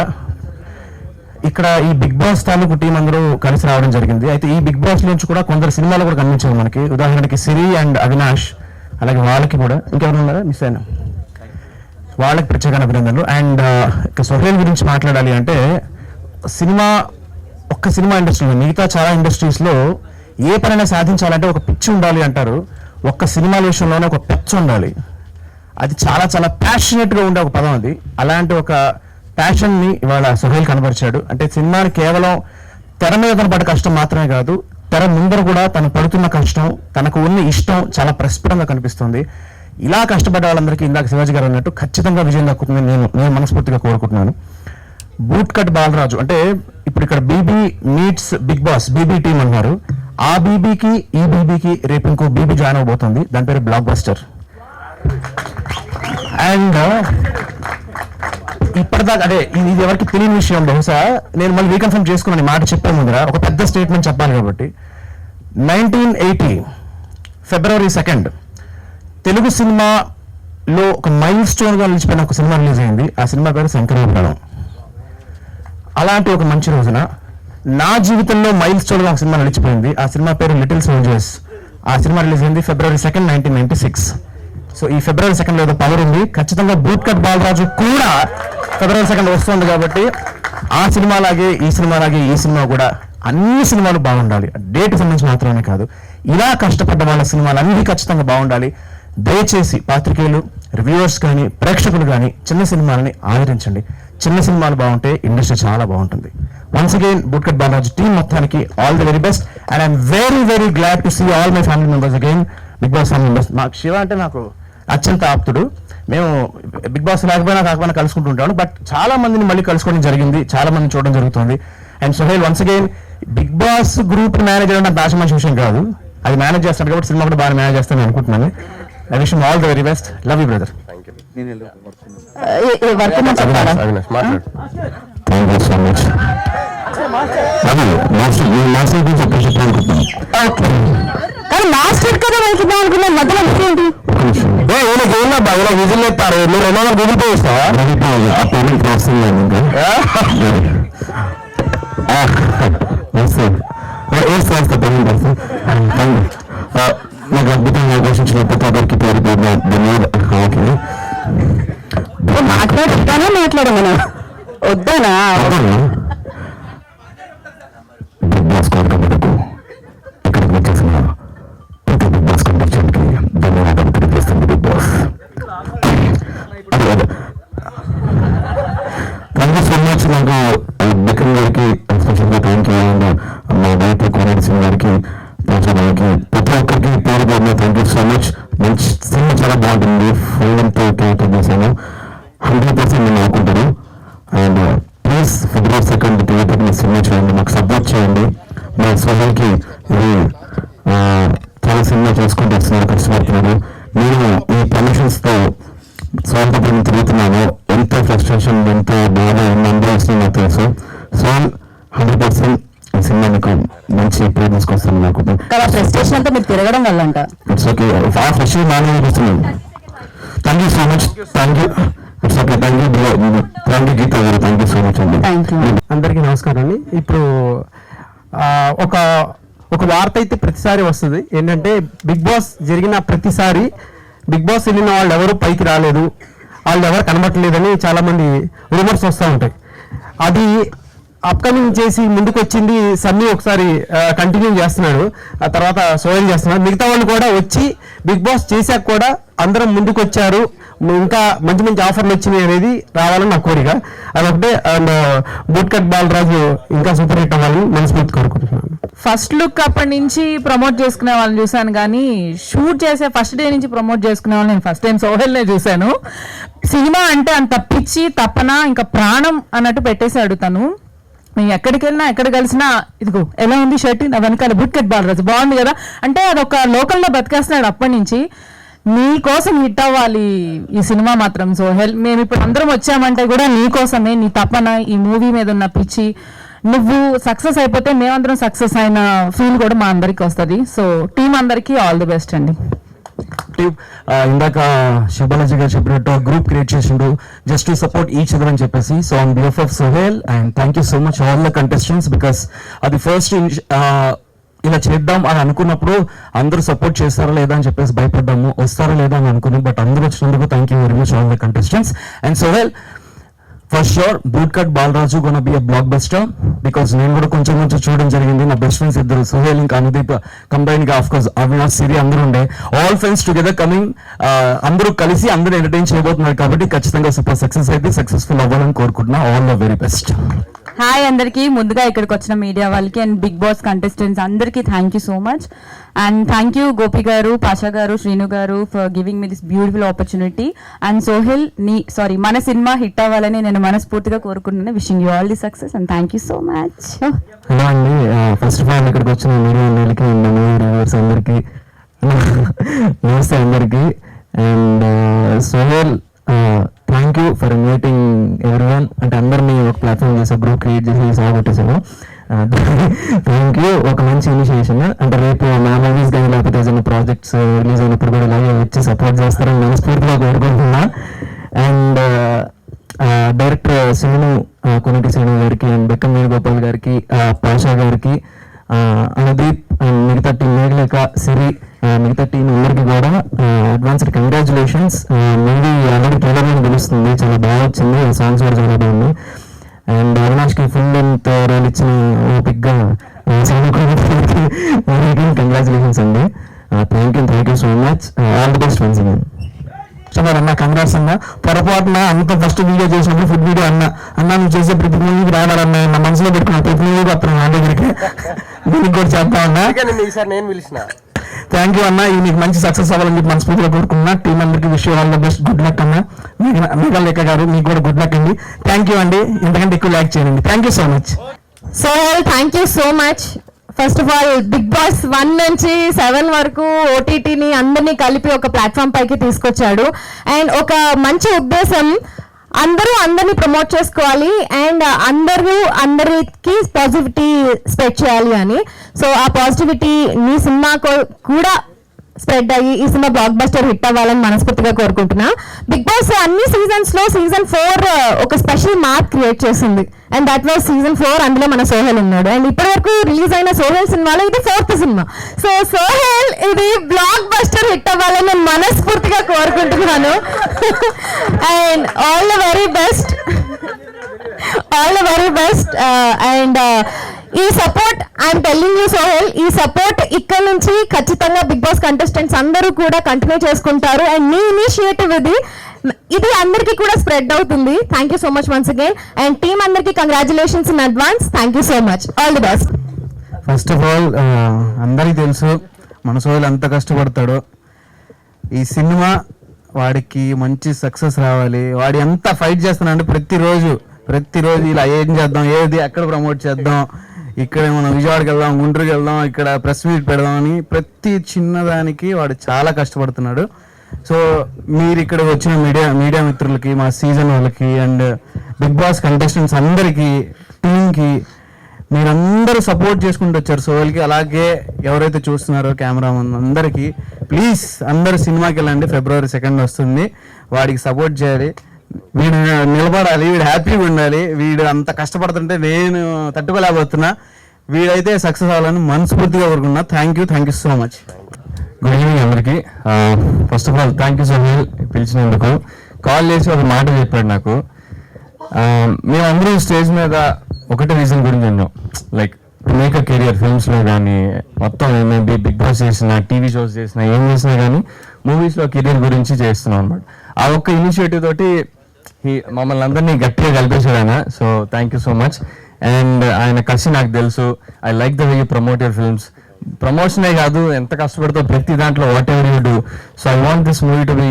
ఇక్కడ ఈ బిగ్ బాస్ తాలూకు టీం అందరూ కలిసి రావడం జరిగింది. అయితే ఈ బిగ్ బాస్ నుంచి కూడా కొందరు సినిమాలు కూడా కనిపించారు మనకి. ఉదాహరణకి సిరి అండ్ అవినాష్, అలాగే వాళ్ళకి కూడా ఇంకెవరు ఉన్నారా మిస్ అయినా, వాళ్ళకి ప్రత్యేక అభినందనలు. అండ్ ఇక సోహెల్ గురించి మాట్లాడాలి అంటే, ఒక్క సినిమా ఇండస్ట్రీలో, మిగతా చాలా ఇండస్ట్రీస్లో ఏ పనైనా సాధించాలంటే ఒక పిచ్చి ఉండాలి అంటారు. ఒక్క సినిమాల విషయంలోనే ఒక పిచ్చి ఉండాలి. అది చాలా చాలా ప్యాషనెట్గా ఉండే ఒక పదం అది. అలాంటి ఒక ప్యాషన్ని ఇవాళ సోహెల్ కనబరిచాడు. అంటే సినిమాని కేవలం తెర మీద కనపడే కష్టం మాత్రమే కాదు, తెర ముందర కూడా తను పడుతున్న కష్టం, తనకు ఉన్న ఇష్టం చాలా ప్రస్ఫుటంగా కనిపిస్తుంది. ఇలా కష్టపడ్డ వాళ్ళందరికీ ఇందాక శివాజీ గారు అన్నట్టు ఖచ్చితంగా విజయం దక్కుతుందని నేను మనస్ఫూర్తిగా కోరుకుంటున్నాను. బూట్ కట్ బాలరాజు అంటే ఇప్పుడు ఇక్కడ BB meets big boss, BB team అన్నారు. ఆ బీబీకి ఈ బీబీకి రేపు ఇంకో బీబీ జాయిన్ అవబోతుంది, దాని పేరు బ్లాక్ బస్టర్. అండ్ ఇప్పటిదాకా అంటే ఇది ఎవరికి తెలియని విషయం, బహుశా నేను మళ్ళీ రీకన్ఫర్మ్ చేసుకున్నాను మాట చెప్పే ముందర ఒక పెద్ద స్టేట్మెంట్ చెప్పాలి కాబట్టి. 1980 February 2nd తెలుగు సినిమాలో ఒక మైల్ స్టోన్ గా నిలిచిపోయిన ఒక సినిమా రిలీజ్ అయింది. ఆ సినిమా పేరు శంకరాభరణం. అలాంటి ఒక మంచి రోజున నా జీవితంలో మైల్ స్టోన్ గా ఒక సినిమా నిలిచిపోయింది. ఆ సినిమా పేరు లిటిల్ సోల్జర్స్. ఆ సినిమా రిలీజ్ అయింది February 2nd, 1996. సో ఈ February 2nd లో ఏదో పవర్ ఉంది. ఖచ్చితంగా బూట్ కట్ బాలరాజు కూడా February 2nd వస్తుంది కాబట్టి ఆ సినిమా లాగే ఈ సినిమా కూడా అన్ని సినిమాలు బాగుండాలి. డేట్ సంబంధించి మాత్రమే కాదు, ఇలా కష్టపడ్డ వాళ్ళ సినిమాలు అన్ని ఖచ్చితంగా బాగుండాలి. దయచేసి పాత్రికేయులు, రివ్యూవర్స్ కానీ, ప్రేక్షకులు కానీ చిన్న సినిమాలని ఆదరించండి. చిన్న సినిమాలు బాగుంటే ఇండస్ట్రీ చాలా బాగుంటుంది. Once again boot cut Balaraju team మొత్తానికి all the very best. And I'm very glad to see all my family members again, big boss family members. నాకు శివ అంటే నాకు అత్యంత ఆప్తుడు. మేము బిగ్ బాస్ కాకపోయినా కలుసుకుంటుంటాము. బట్ చాలా మందిని మళ్ళీ కలుసుకోవడం జరిగింది, చాలా మందిని చూడడం జరుగుతుంది. And Sohel once again big boss group manager అంటే భాష మంచి విషయం కాదు, అది మేనేజ్ చేస్తాడు కాబట్టి సినిమా కూడా బాగా మేనేజ్ చేస్తానని అనుకుంటున్నాను. I wish you all the very best. Love you brother. Thank you so much. కానీ మాస్టర్ కదా వెళ్తున్నాం అనుకున్నాను, మధ్యలో ఏంటి ఇలా విజిల్ ఎత్తారు. మీరు ఏమైనా గూగుల్ పే చేస్తావా? ఆ పేమెంట్ ప్రాసెసింగ్ నాకు అద్భుతంగా ఆకర్షించిన ప్రతి ఒక్కరికి పేరు ధన్యవాదాలు. మాట్లాడమన్నా వద్దానా? బిగ్ బాస్ కోరుకు ఇక్కడికి వచ్చేసిన ప్రతి బిగ్ బాస్ కంటెస్టెంట్కి ధన్యవాదాలు తెలియజేస్తుంది big boss. Thank you so much. నాకు బికన్ గారికి స్పెషల్గా థ్యాంక్ యూ. అండ్ మా డైరెక్టర్ కోరేడ్ సింగ్ గారికి, గారికి, ప్రతి ఒక్కరికి పేరు పేరున థ్యాంక్ యూ సో మచ్. మంచి సినిమా చాలా బాగుంటుంది. ఫుల్ ఎంతో క్యారెక్టర్ చేశాను. 100% నేను అనుకుంటాను. అండ్ ప్లీజ్ February 2nd థియేటర్కి మీ సినిమా చేయండి, మాకు సపోర్ట్ చేయండి. మా సోహెల్కి ఇది చాలా సినిమా చేసుకుంటూ వస్తున్నారు, కష్టపడుతున్నారు. నేను ఈ ప్రమోషన్స్తో స్వాతంత్రం తిరుగుతున్నాను. ఎంత ఫ్రస్ట్రేషన్, ఎంత బాధ, ఎన్ని అనుభవిస్తుంది నాకు తెలుసు. సో 100% ఈ సినిమా మీకు మంచి పేరు తీసుకొస్తాను అనుకుంటాను. ఫ్రస్ట్రేషన్ అంతా మీరు తిరగడం వల్ల అంట. It's okay. ఆ ఫ్రెష్ నానే చూస్తున్నాను. Thank you so much. Thank you. It's okay. Thank you Geetha garu. Thank you so much అండి. అందరికీ నమస్కారం అండి. ఇప్పుడు ఒక వార్త అయితే ప్రతిసారి వస్తుంది ఏంటంటే, బిగ్ బాస్ జరిగిన ప్రతిసారి బిగ్ బాస్ వెళ్ళిన వాళ్ళు ఎవరు పైకి రాలేదు, వాళ్ళు ఎవరు కనబట్టలేదని చాలా మంది రూమర్స్ వస్తూ ఉంటాయి. అది అప్కమింగ్ చేసి ముందుకు వచ్చింది సన్నీ ఒకసారి కంటిన్యూ చేస్తున్నాడు, ఆ తర్వాత సోహెల్ చేస్తున్నాడు. మిగతా వాళ్ళు కూడా వచ్చి బిగ్ బాస్ చేశాక కూడా అందరం ముందుకు వచ్చారు, ఇంకా మంచి మంచి ఆఫర్లు వచ్చినాయి అనేది రావాలని నా కోరిక. అదొకటే. అండ్ బూట్ కట్ బాలరాజు ఇంకా సూపర్ హిట్ అవ్వాలని మనస్ఫూర్తి కోరుకుంటున్నాను. ఫస్ట్ లుక్ అప్పటి నుంచి ప్రమోట్ చేసుకునే వాళ్ళని చూశాను, కానీ షూట్ చేసే ఫస్ట్ డే నుంచి ప్రమోట్ చేసుకునే వాళ్ళని నేను ఫస్ట్ టైం సోహెల్నే చూశాను. సినిమా అంటే అంత పిచ్చి తప్పన ఇంకా ప్రాణం అన్నట్టు పెట్టేశాడు తను. నేను ఎక్కడికి వెళ్ళినా ఎక్కడ కలిసినా ఇదిగో ఎలా ఉంది షర్ట్, నా వెనకాల బుట్ కట్ బాలరాజు బాగుంది కదా అంటే అదొక లోకల్లో బతికేస్తున్నాడు అప్పటి నుంచి. నీ కోసం హిట్ అవ్వాలి ఈ సినిమా మాత్రం సోహెల్. మేము ఇప్పుడు అందరం వచ్చామంటే కూడా నీ కోసమే, నీ తపన, ఈ మూవీ మీద ఉన్న పిచ్చి. నువ్వు సక్సెస్ అయిపోతే మేమందరం సక్సెస్ అయిన ఫీల్ కూడా మా అందరికి వస్తుంది. సో టీం అందరికీ ఆల్ ది బెస్ట్ అండి. ఇందాక శుభలజీ గారు చెప్పినట్టు గ్రూప్ క్రియేట్ చేసిండు just to support each other అని చెప్పేసి. So on behalf of Sohel and thank you so much all the contestants, because అది ఫస్ట్ ఇలా చేద్దాం అని అనుకున్నప్పుడు అందరూ సపోర్ట్ చేస్తారా లేదా అని చెప్పేసి భయపడ్డాము, వస్తారా లేదా అని అనుకున్నాం. బట్ అందరూ వచ్చినందుకు thank you very much all the contestants. And Sohel for sure boot cut Balaraju gonna be a blockbuster, because నేను కూడా కొంచెం చూడడం జరిగింది. నా బెస్ట్ ఫ్రెండ్స్ ఇద్దరు సోహెల్ ఇంకా అనుదీప్ కంబైన్ గా, ఆఫ్ కోర్స్ అవినాష్, సిరి అందరూ ఉండే, ఆల్ ఫ్రెండ్స్ టుగెదర్ కమింగ్, అందరూ కలిసి అందరూ ఎంటర్టైన్ చేయబోతున్నారు కాబట్టి ఖచ్చితంగా సూపర్ సక్సెస్ అయితే సక్సెస్ఫుల్ అవ్వాలని కోరుకుంటున్నా. All the very best. Hi అందరికీ, ముందుగా ఇక్కడికి వచ్చిన మీడియా వాళ్ళకి అండ్ బిగ్ బాస్ కంటెస్టెంట్స్ అందరికీ thank you so much. And thank you Gopi గారు, పాషా గారు, శ్రీను గారు for giving me this beautiful opportunity. And Sohel మన సినిమా హిట్ అవ్వాలని నేను మనస్ఫూర్తిగా కోరుకుంటున్నాను. Wishing you all the success and thank you so much. Hello అండి, ఫస్ట్ ఆఫ్ ఆల్ ఇక్కడికి వచ్చిన మీడియా వాళ్ళకి మూవీ రివ్యూవర్స్ అందరికీ నమస్తే అందరికీ. And Sohel thank you for inviting everyone, అంటే అందరినీ ఒక ప్లాట్ఫామ్ చేసా, గ్రూప్ క్రియేట్ చేసి సాగొట్టేసాను. Thank you. ఒక మంచి ఇనిషియేషన్, అంటే రేపు నా మూవీస్ కానీ లేకపోతే ఏదైనా ప్రాజెక్ట్స్ రిలీజ్ అయినప్పుడు కూడా ఇలాగే వచ్చి సపోర్ట్ చేస్తారని మనస్ఫూర్తిగా కోరుకుంటున్నా. అండ్ డైరెక్టర్ శ్రీను, కొనటి శ్రీను గారికి అండ్ బెక్కం వేణుగోపాల్ గారికి, పాషా గారికి, అనుదీప్ అండ్ మిగతా టీం, మేఘలేఖ, సిరి, మిగతా టీం అందరికీ కూడా advanced congratulations. Movie already trailer మీద తెలుస్తుంది, చాలా బాగా వచ్చింది, సాంగ్స్ కూడా చాలా బాగుంది. అండ్ అవినాష్కి ఫుల్ లెంత్ రోల్ ఇచ్చిన ఓపిక్గా కంగ్రాచులేషన్స్ అండి. Thank you so much. All the best once again. అన్న కంగ్రాట్స్ అన్న. పొరపాటున అంత ఫస్ట్ వీడియో చేసినప్పుడు ఫుడ్ వీడియో అన్న నువ్వు చేసే ప్రతి మూవీకి రావాలన్న నా మనసులో పెట్టుకున్న ప్రతి మూవీకి వస్తాను నా దగ్గరికి, దీనికి కూడా చేస్తా ఉన్నా. థ్యాంక్ యూ అన్న. ఇది మీకు మంచి సక్సెస్ అవ్వాలని చెప్పి మనస్ఫూర్తిగా కోరుకున్నా. టీం అందరికీ wish you all the best. Good luck అన్న. మేఘలేఖ గారు మీకు కూడా గుడ్ లక్ అండి. థ్యాంక్ యూ అండి. ఇంతకంటే ఎక్కువ లైక్ చేయండి. Thank you so much. Sohel thank you so much. First of all big boss 1 నుంచి 7 వరకు ఓటీటీని అందరినీ కలిపి ఒక ప్లాట్ఫామ్ పైకి తీసుకొచ్చాడు. అండ్ ఒక మంచి ఉద్దేశం, అందరినీ ప్రమోట్ చేసుకోవాలి అండ్ అందరికి పాజిటివిటీ స్ప్రెడ్ చేయాలి అని. సో ఆ పాజిటివిటీ మీ సినిమా కూడా స్ప్రెడ్ అయ్యి ఈ సినిమా బ్లాక్ బస్టర్ హిట్ అవ్వాలని మనస్ఫూర్తిగా కోరుకుంటున్నా. బిగ్ బాస్ అన్ని సీజన్స్ లో సీజన్ 4 ఒక స్పెషల్ మార్క్ క్రియేట్ చేసింది అండ్ దట్ వాజ్ సీజన్ 4. అందులో మన సోహెల్ ఉన్నాడు. అండ్ ఇప్పటి వరకు రిలీజ్ అయిన సోహెల్ సినిమాలో ఇది 4th సినిమా. సో సోహెల్ ఇది బ్లాక్ బస్టర్ హిట్ అవ్వాలని నేను మనస్ఫూర్తిగా కోరుకుంటున్నాను. And all the very best. And ఈ support I'm telling you Sohel, ఈ సపోర్ట్ ఇక్కడ నుంచి ఖచ్చితంగా బిగ్ బాస్ కంటెస్టెంట్స్ అందరూ కూడా కంటిన్యూ చేసుకుంటారు. అండ్ నీ ఇనిషియేటివ్ ఇది అందరికీ కూడా స్ప్రెడ్ అవుతుంది. Thank you so much once again. And team అందరికీ congratulations in advance. Thank you so much. All the best. First of all అందరికీ తెలుసు మన సోహెల్ ఎంత కష్టపడతాడో. ఈ సినిమా వాడికి మంచి సక్సెస్ రావాలి. వాడు ఎంత ఫైట్ చేస్తున్నాడు ప్రతిరోజు ఇలా ఏం చేద్దాం, ఏది ఎక్కడ ప్రమోట్ చేద్దాం, ఇక్కడ మనం విజయవాడకి వెళ్దాం, గుంటూరుకి వెళ్దాం, ఇక్కడ ప్రెస్ మీట్ పెడదాం అని ప్రతి చిన్నదానికి వాడు చాలా కష్టపడుతున్నాడు. సో మీరు ఇక్కడ వచ్చిన మీడియా మిత్రులకి, మా సీజన్ వాళ్ళకి అండ్ బిగ్ బాస్ కంటెస్టెంట్స్ అందరికీ, టీంకి మీరందరూ సపోర్ట్ చేసుకుంటూ వచ్చారు సోహెల్కి. అలాగే ఎవరైతే చూస్తున్నారో కెమెరామెన్ అందరికీ ప్లీజ్ అందరూ సినిమాకి వెళ్ళండి. February 2nd వస్తుంది. వాడికి సపోర్ట్ చేయాలి. వీడు నిలబడాలి, వీడు హ్యాపీగా ఉండాలి. వీడు అంత కష్టపడుతుంటే నేను తట్టుకోలేకపోతున్నా. వీడైతే సక్సెస్ అవ్వాలని మనస్ఫూర్తిగా కోరుకున్నా. Thank you so much. Good evening అందరికీ. First of all thank you Sohel పిలిచినందుకు. కాల్ చేసి ఒక మాట చెప్పాడు నాకు. మేమందరూ స్టేజ్ మీద ఒకటే రీజన్ గురించి ఉన్నాం, like to make a career. ఫిల్మ్స్లో కానీ మొత్తం ఏమైనా బిగ్ బాస్ చేసినా, టీవీ షోస్ చేసినా, ఏం చేసినా కానీ మూవీస్లో కెరియర్ గురించి చేస్తున్నాం అనమాట. ఆ ఒక్క ఇనిషియేటివ్ తోటి మమ్మల్ని అందరినీ గట్టిగా కలిపేశాడు ఆయన. So thank you so much. And ఆయన కసి నాకు తెలుసు. I like the way you promote your films. ప్రమోషనే కాదు, ఎంత కష్టపడతావు ప్రతి దాంట్లో, whatever you do. So I want this movie to be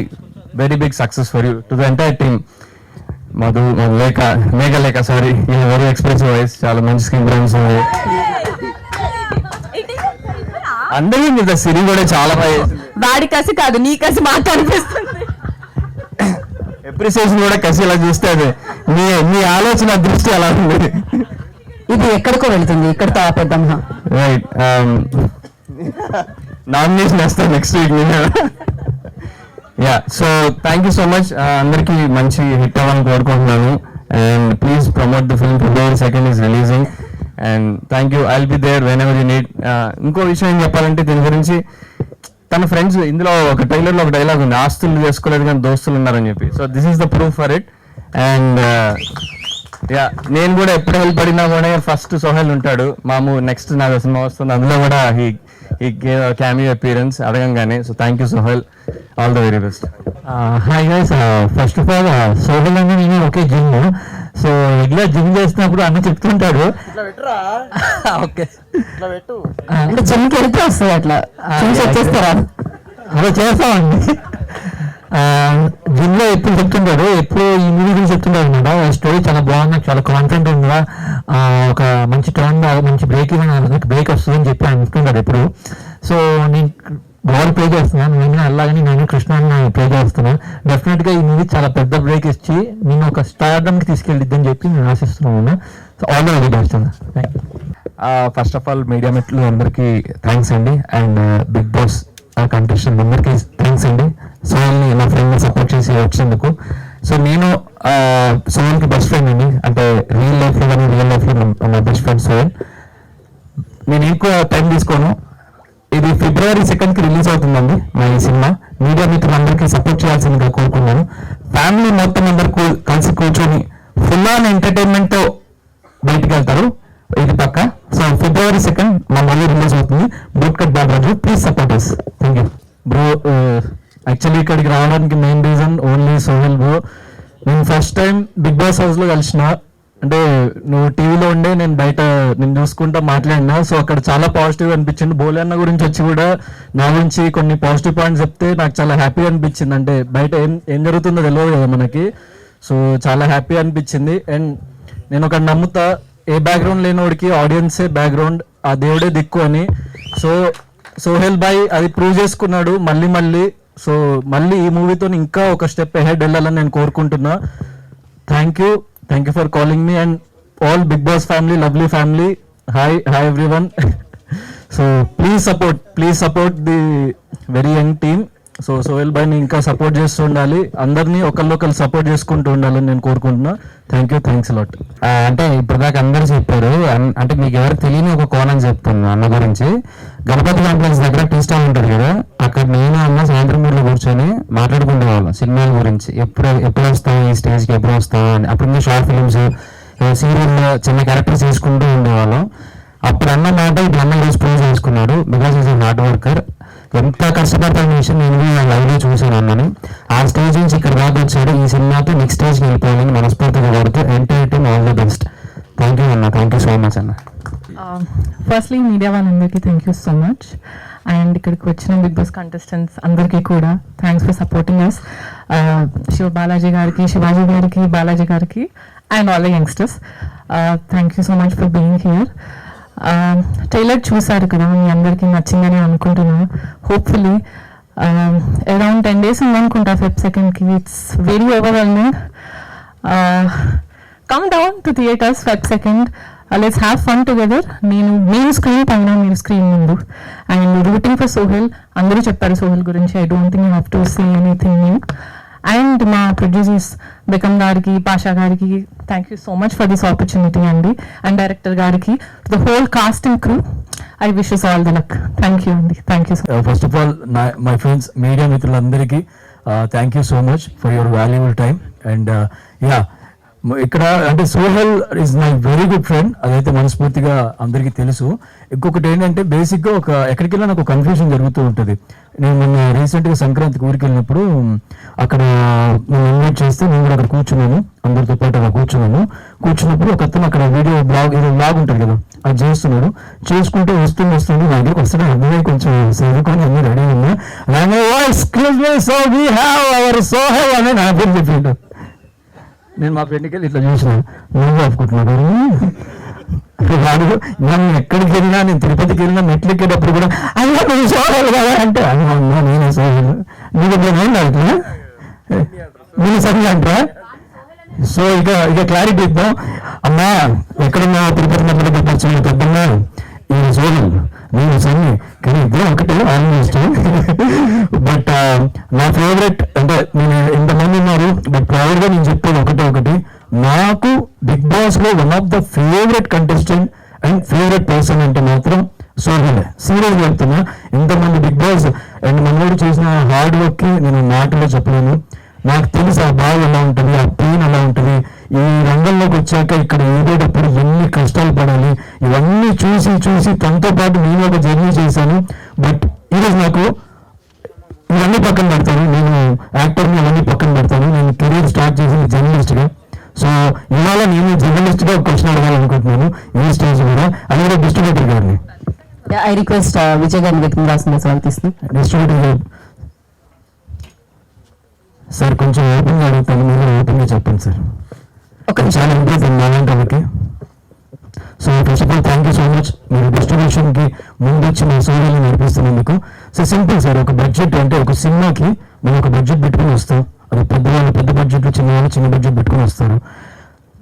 very big success for you, to the entire team. Meghalekha sorry, very expressive voice, చాలా మంచి screen presence ఉంది. అందరికీ మీద సిరి కూడా చాలా బాగా, వాడి కసి కాదు నీ కసి మాకు అనిపిస్తుంది. ఎప్రిసియేషన్ కూడా కసి ఇలా చూస్తే అది మీ ఆలోచన దృష్టి అలా ఉంది. ఇది ఎక్కడికో వెళ్తుంది, ఇక్కడితో ఆపేద్దాం. రైట్, నామినేషన్ వేస్తాను నెక్స్ట్ వీక్ నేను. Yeah, so thank you so much. అందరికీ మంచి హిట్ అవ్వాలని కోరుకుంటున్నాను. And please promote the film. February 2nd is releasing. And thank you, I'll be there whenever you need. ఇంకో విషయం ఏం చెప్పాలంటే దీని గురించి, తన ఫ్రెండ్స్, ఇందులో ఒక ట్రైలర్లో ఒక డైలాగ్ ఉంది, ఆస్తులు చేసుకోలేదు కానీ దోస్తులు ఉన్నారని చెప్పి. So this is the proof for it. And yeah, నేను కూడా ఎప్పుడు హెల్ప్ పడినా కూడా ఫస్ట్ సోహెల్ ఉంటాడు. మాము నెక్స్ట్ నా సినిమా వస్తుంది, అందులో కూడా హీ క్యామియో అపీరెన్స్ అడగంగానే. So thank you Sohel, all the very best. Hi guys, first of all Sohel అని నేను ఒకే జిమ్. సో రెగ్యులర్ జిమ్ చేసినప్పుడు అన్న చెప్తుంటాడు, ఓకే అంటే జిమ్కి వెళ్తే వస్తుంది అట్లా చూసి వచ్చేస్తారా? అలా చేస్తామండి. జిమ్ లో ఎప్పుడు చెప్తుంటాడు, ఎప్పుడు ఈ మూవీ గురించి చెప్తుంటాడు అనమాట. స్టోరీ చాలా బాగుంది, నాకు చాలా కాన్ఫిడెంట్ ఉందా, ఒక మంచి టర్న్, మంచి బ్రేక్ ఇవ్వడానికి బ్రేక్ వస్తుందని చెప్పి అనుకుంటాడు ఎప్పుడు. సో నేను బాల్ ప్లే చేస్తున్నాను, నేను అలాగని నేను కృష్ణ ప్లే చేస్తున్నాను. డెఫినెట్ గా ఈ మూవీ చాలా పెద్ద బ్రేక్ ఇచ్చి నేను ఒక స్టార్డమ్ కి తీసుకెళ్ళిద్దని చెప్పి నేను ఆశిస్తున్నాను. So all the very best అన్న. ఫస్ట్ ఆఫ్ ఆల్ మీడియా మిత్రులు అందరికీ థ్యాంక్స్ అండి. అండ్ బిగ్ బాస్ కంటెస్టెంట్ అందరికీ థ్యాంక్స్ అండి. సోహెల్ని నా ఫ్రెండ్ని సపోర్ట్ చేసి వచ్చినందుకు. సో నేను సోహెల్కి బెస్ట్ ఫ్రెండ్ అండి, అంటే రియల్ లైఫ్లో కానీ రియల్ లైఫ్లో నా బెస్ట్ ఫ్రెండ్ సోహెల్. నేను ఎక్కువ టైం తీసుకోను. ఇది February 2nd రిలీజ్ అవుతుందండి మా ఈ సినిమా. మీడియా మిత్రులందరికీ సపోర్ట్ చేయాల్సిందిగా కోరుకున్నాను. ఫ్యామిలీ మొత్తం అందరు కలిసి కూర్చొని ఫుల్ ఆన్ ఎంటర్టైన్మెంట్తో బయటికి వెళ్తారు, ఇది పక్క. సో February 2nd మా మూవీ రిలీజ్ అవుతుంది. Bootcut Balaraju, please support us. Thank you bro. Actually ఇక్కడికి రావడానికి main reason only Sohel bro. నేను ఫస్ట్ టైం బిగ్ బాస్ హౌస్లో కలిసిన, అంటే నువ్వు టీవీలో ఉండే నేను బయట నేను చూసుకుంటా మాట్లాడినా. సో అక్కడ చాలా పాజిటివ్ అనిపించింది. బోలే అన్న గురించి వచ్చి కూడా నా గురించి కొన్ని పాజిటివ్ పాయింట్స్ చెప్తే నాకు చాలా హ్యాపీ అనిపించింది. అంటే బయట ఏం జరుగుతుందో తెలియదు కదా మనకి. సో చాలా హ్యాపీ అనిపించింది. అండ్ నేను ఒకటి నమ్ముతా, ఏ బ్యాక్గ్రౌండ్ లేనివాడికి ఆడియన్సే బ్యాక్గ్రౌండ్, ఆ దేవుడే దిక్కు అని. సో సోహెల్ భాయ్ అది ప్రూవ్ చేసుకున్నాడు మళ్ళీ. సో మళ్ళీ ఈ మూవీతో ఇంకా ఒక స్టెప్ అహెడ్ వెళ్ళాలని నేను కోరుకుంటున్నా. Thank you for calling me and all big boss family, lovely family. Hi everyone. So please support the very young team. So Sohel భాయ్ని ఇంకా సపోర్ట్ చేస్తూ ఉండాలి, అందరినీ ఒకళ్ళు సపోర్ట్ చేసుకుంటూ ఉండాలని నేను కోరుకుంటున్నా. Thanks lot. అంటే ఇప్పుడు దాకా అందరూ చెప్పారు, అంటే మీకు ఎవరికి తెలియని ఒక కోణం చెప్తాను అన్న గురించి. గణపతి కాంప్లెక్స్ దగ్గర టీ స్టాల్ ఉంటుంది కదా, అక్కడ నేను అన్న సాయంత్రం మూడులో కూర్చొని మాట్లాడుకునేవాళ్ళం సినిమాల గురించి. ఎప్పుడు వస్తాం ఈ స్టేజ్కి, ఎప్పుడు వస్తాం అని. అప్పుడు ఇంకా షార్ట్ ఫిల్మ్స్, సీరియల్ చిన్న క్యారెక్టర్స్ తీసుకుంటూ ఉండేవాళ్ళం. అప్పుడు అన్న మాట ఇప్పుడు అన్న రోజు ప్రూవ్ చేసుకున్నాడు, బికాస్ ఈజ్ హార్డ్ వర్కర్. ఎంత కష్టపడతాను విషయం నేను లైవ్లో చూసాను అన్నని. ఆ స్టేజ్ నుంచి ఇక్కడ దాకా వచ్చాడు. ఈ సినిమాతో నెక్స్ట్ స్టేజ్కి వెళ్ళిపోవాలని మనస్ఫూర్తిగా కోరుతూ entire team all the best. Thank you అన్న, థ్యాంక్ యూ సో మచ్ అన్న. ఫస్ట్లీ మీడియా వాళ్ళందరికీ థ్యాంక్ యూ సో మచ్. అండ్ ఇక్కడికి వచ్చిన బిగ్ బాస్ కంటెస్టెంట్స్ అందరికీ కూడా thanks for supporting us. Balaji గారికి, శివాజీ గారికి, బాలాజీ గారికి and all the youngsters, thank you so much for being here. Trailer చూసారు కదా, మీ అందరికీ నచ్చిందని అనుకుంటున్నాను. హోప్ఫుల్లీ అరౌండ్ 10 days ఉందనుకుంటా Feb 2nd. It's very overwhelming. Come down to theatres Feb 2nd. Let's have fun together. నేను స్క్రీన్ పైన, మీరు స్క్రీన్ ముందు. And rooting for Sohel. అందరూ చెప్పారు సోహెల్ గురించి, I don't think you have to say anything new. And మా producers Bekkem గారికి, పాషా గారికి thank you so much for this opportunity అండి. అండ్ డైరెక్టర్ గారికి, the whole cast and crew, I wish you all the luck. Thank you అండి, thank you so much. First of all my friends, media మిత్రులందరికీ thank you so much for your valuable time. And ఇక్కడ అంటే Sohel is my very good friend, అదైతే మనస్ఫూర్తిగా అందరికీ తెలుసు. ఇంకొకటి ఏంటంటే బేసిక్గా ఎక్కడికి వెళ్ళినా నాకు కన్ఫ్యూజన్ జరుగుతూ ఉంటుంది. నేను మొన్న రీసెంట్గా సంక్రాంతికి ఊరికి వెళ్ళినప్పుడు అక్కడ నేను ఇన్వైట్ చేస్తే నేను కూడా అక్కడ కూర్చున్నాను, అందరితో పాటు అలా కూర్చున్నప్పుడు ఒక అతను అక్కడ బ్లాగ్ ఉంటుంది కదా, అది చేస్తున్నాడు. చేసుకుంటూ వస్తుంది నా దగ్గరికి వస్తాడు. అన్నీ కొంచెం చదువుకొని అన్నీ రెడీ ఉన్నా, సోహెల్ అని నా పేరు చెప్పిండు. నేను మా ఫ్రెండ్కి వెళ్ళి ఇట్లా చూసిన, నువ్వు ఆపుకుంటున్నాడు. వాడు నన్ను ఎక్కడికి వెళ్ళినా, నేను తిరుపతికి వెళ్ళినా మెట్లు ఎక్కేటప్పుడు కూడా అయ్యా నువ్వు సోహెల్ కదా అంటే అన్నా నేనే సోహెల్, నీకు నేను అట్లా నేను సరే అంటా. సో ఇక క్లారిటీ ఇద్దాం. అమ్మా ఎక్కడున్నా తిరుపతి మెట్లు పరిచయం పెద్దమ్మా, ఈ సోహెల్ నేను సన్ని, కానీ ఇద్దరు ఒకటే ఆల్మోస్ట్. బట్ నా ఫేవరెట్ అంటే నేను ఇంతమంది ఉన్నారు, బట్ ప్రౌడ్గా నేను చెప్పేది ఒకటి, నాకు బిగ్ బాస్ లో one of the favourite contestant and favourite person అంటే మాత్రం సోహెల్. సీరియస్ చెప్తున్నా, ఇంతమంది బిగ్ బాస్ అండ్ మనోడు చేసిన హార్డ్ వర్క్ కి నేను మాటలో చెప్పలేను. నాకు తెలుసు ఆ బాధ ఎలా ఉంటుంది, ఆ పెయిన్ ఎలా ఉంటుంది. ఈ రంగంలోకి వచ్చాక ఇక్కడ ఏదేటప్పుడు ఎన్ని కష్టాలు పడాలి, ఇవన్నీ చూసి తనతో పాటు నేను ఒక జర్నీ చేశాను. బట్ ఈరోజు నాకు ఇవన్నీ పక్కన పెడతాను, నేను యాక్టర్ని అవన్నీ పక్కన పెడతాను. నేను కెరీర్ స్టార్ట్ చేసింది జర్నలిస్ట్గా. సో ఇవాళ నేను జర్నలిస్ట్గా ఒక క్వశ్చన్ అడగాలనుకుంటున్నాను ఈ స్టేజ్ మీద, అది కూడా డిస్ట్రిబ్యూటర్ గారిని. ఐ రిక్వెస్ట్ విజయ్ గారిని వ్యక్తం రాసిన సవాల్ తీసుకుని డిస్ట్రిబ్యూటర్ గారు సార్ కొంచెం ఓపెన్గా అడుగుతాను, మీరు ఓపెన్గా చెప్పండి సార్. చాలా ఇంప్రెస్ అయ్యాను వాళ్ళకి. So first of all thank you so much, మీరు డిస్ట్రిబ్యూషన్కి ముందు వచ్చి మా సోదరులు నడిపిస్తున్నందుకు. సో సింపుల్ సార్, ఒక బడ్జెట్ అంటే ఒక సినిమాకి మనం ఒక బడ్జెట్ పెట్టుకుని వస్తాం. అది పెద్దవాళ్ళు పెద్ద బడ్జెట్లు, చిన్నవాళ్ళు చిన్న బడ్జెట్ పెట్టుకుని వస్తారు.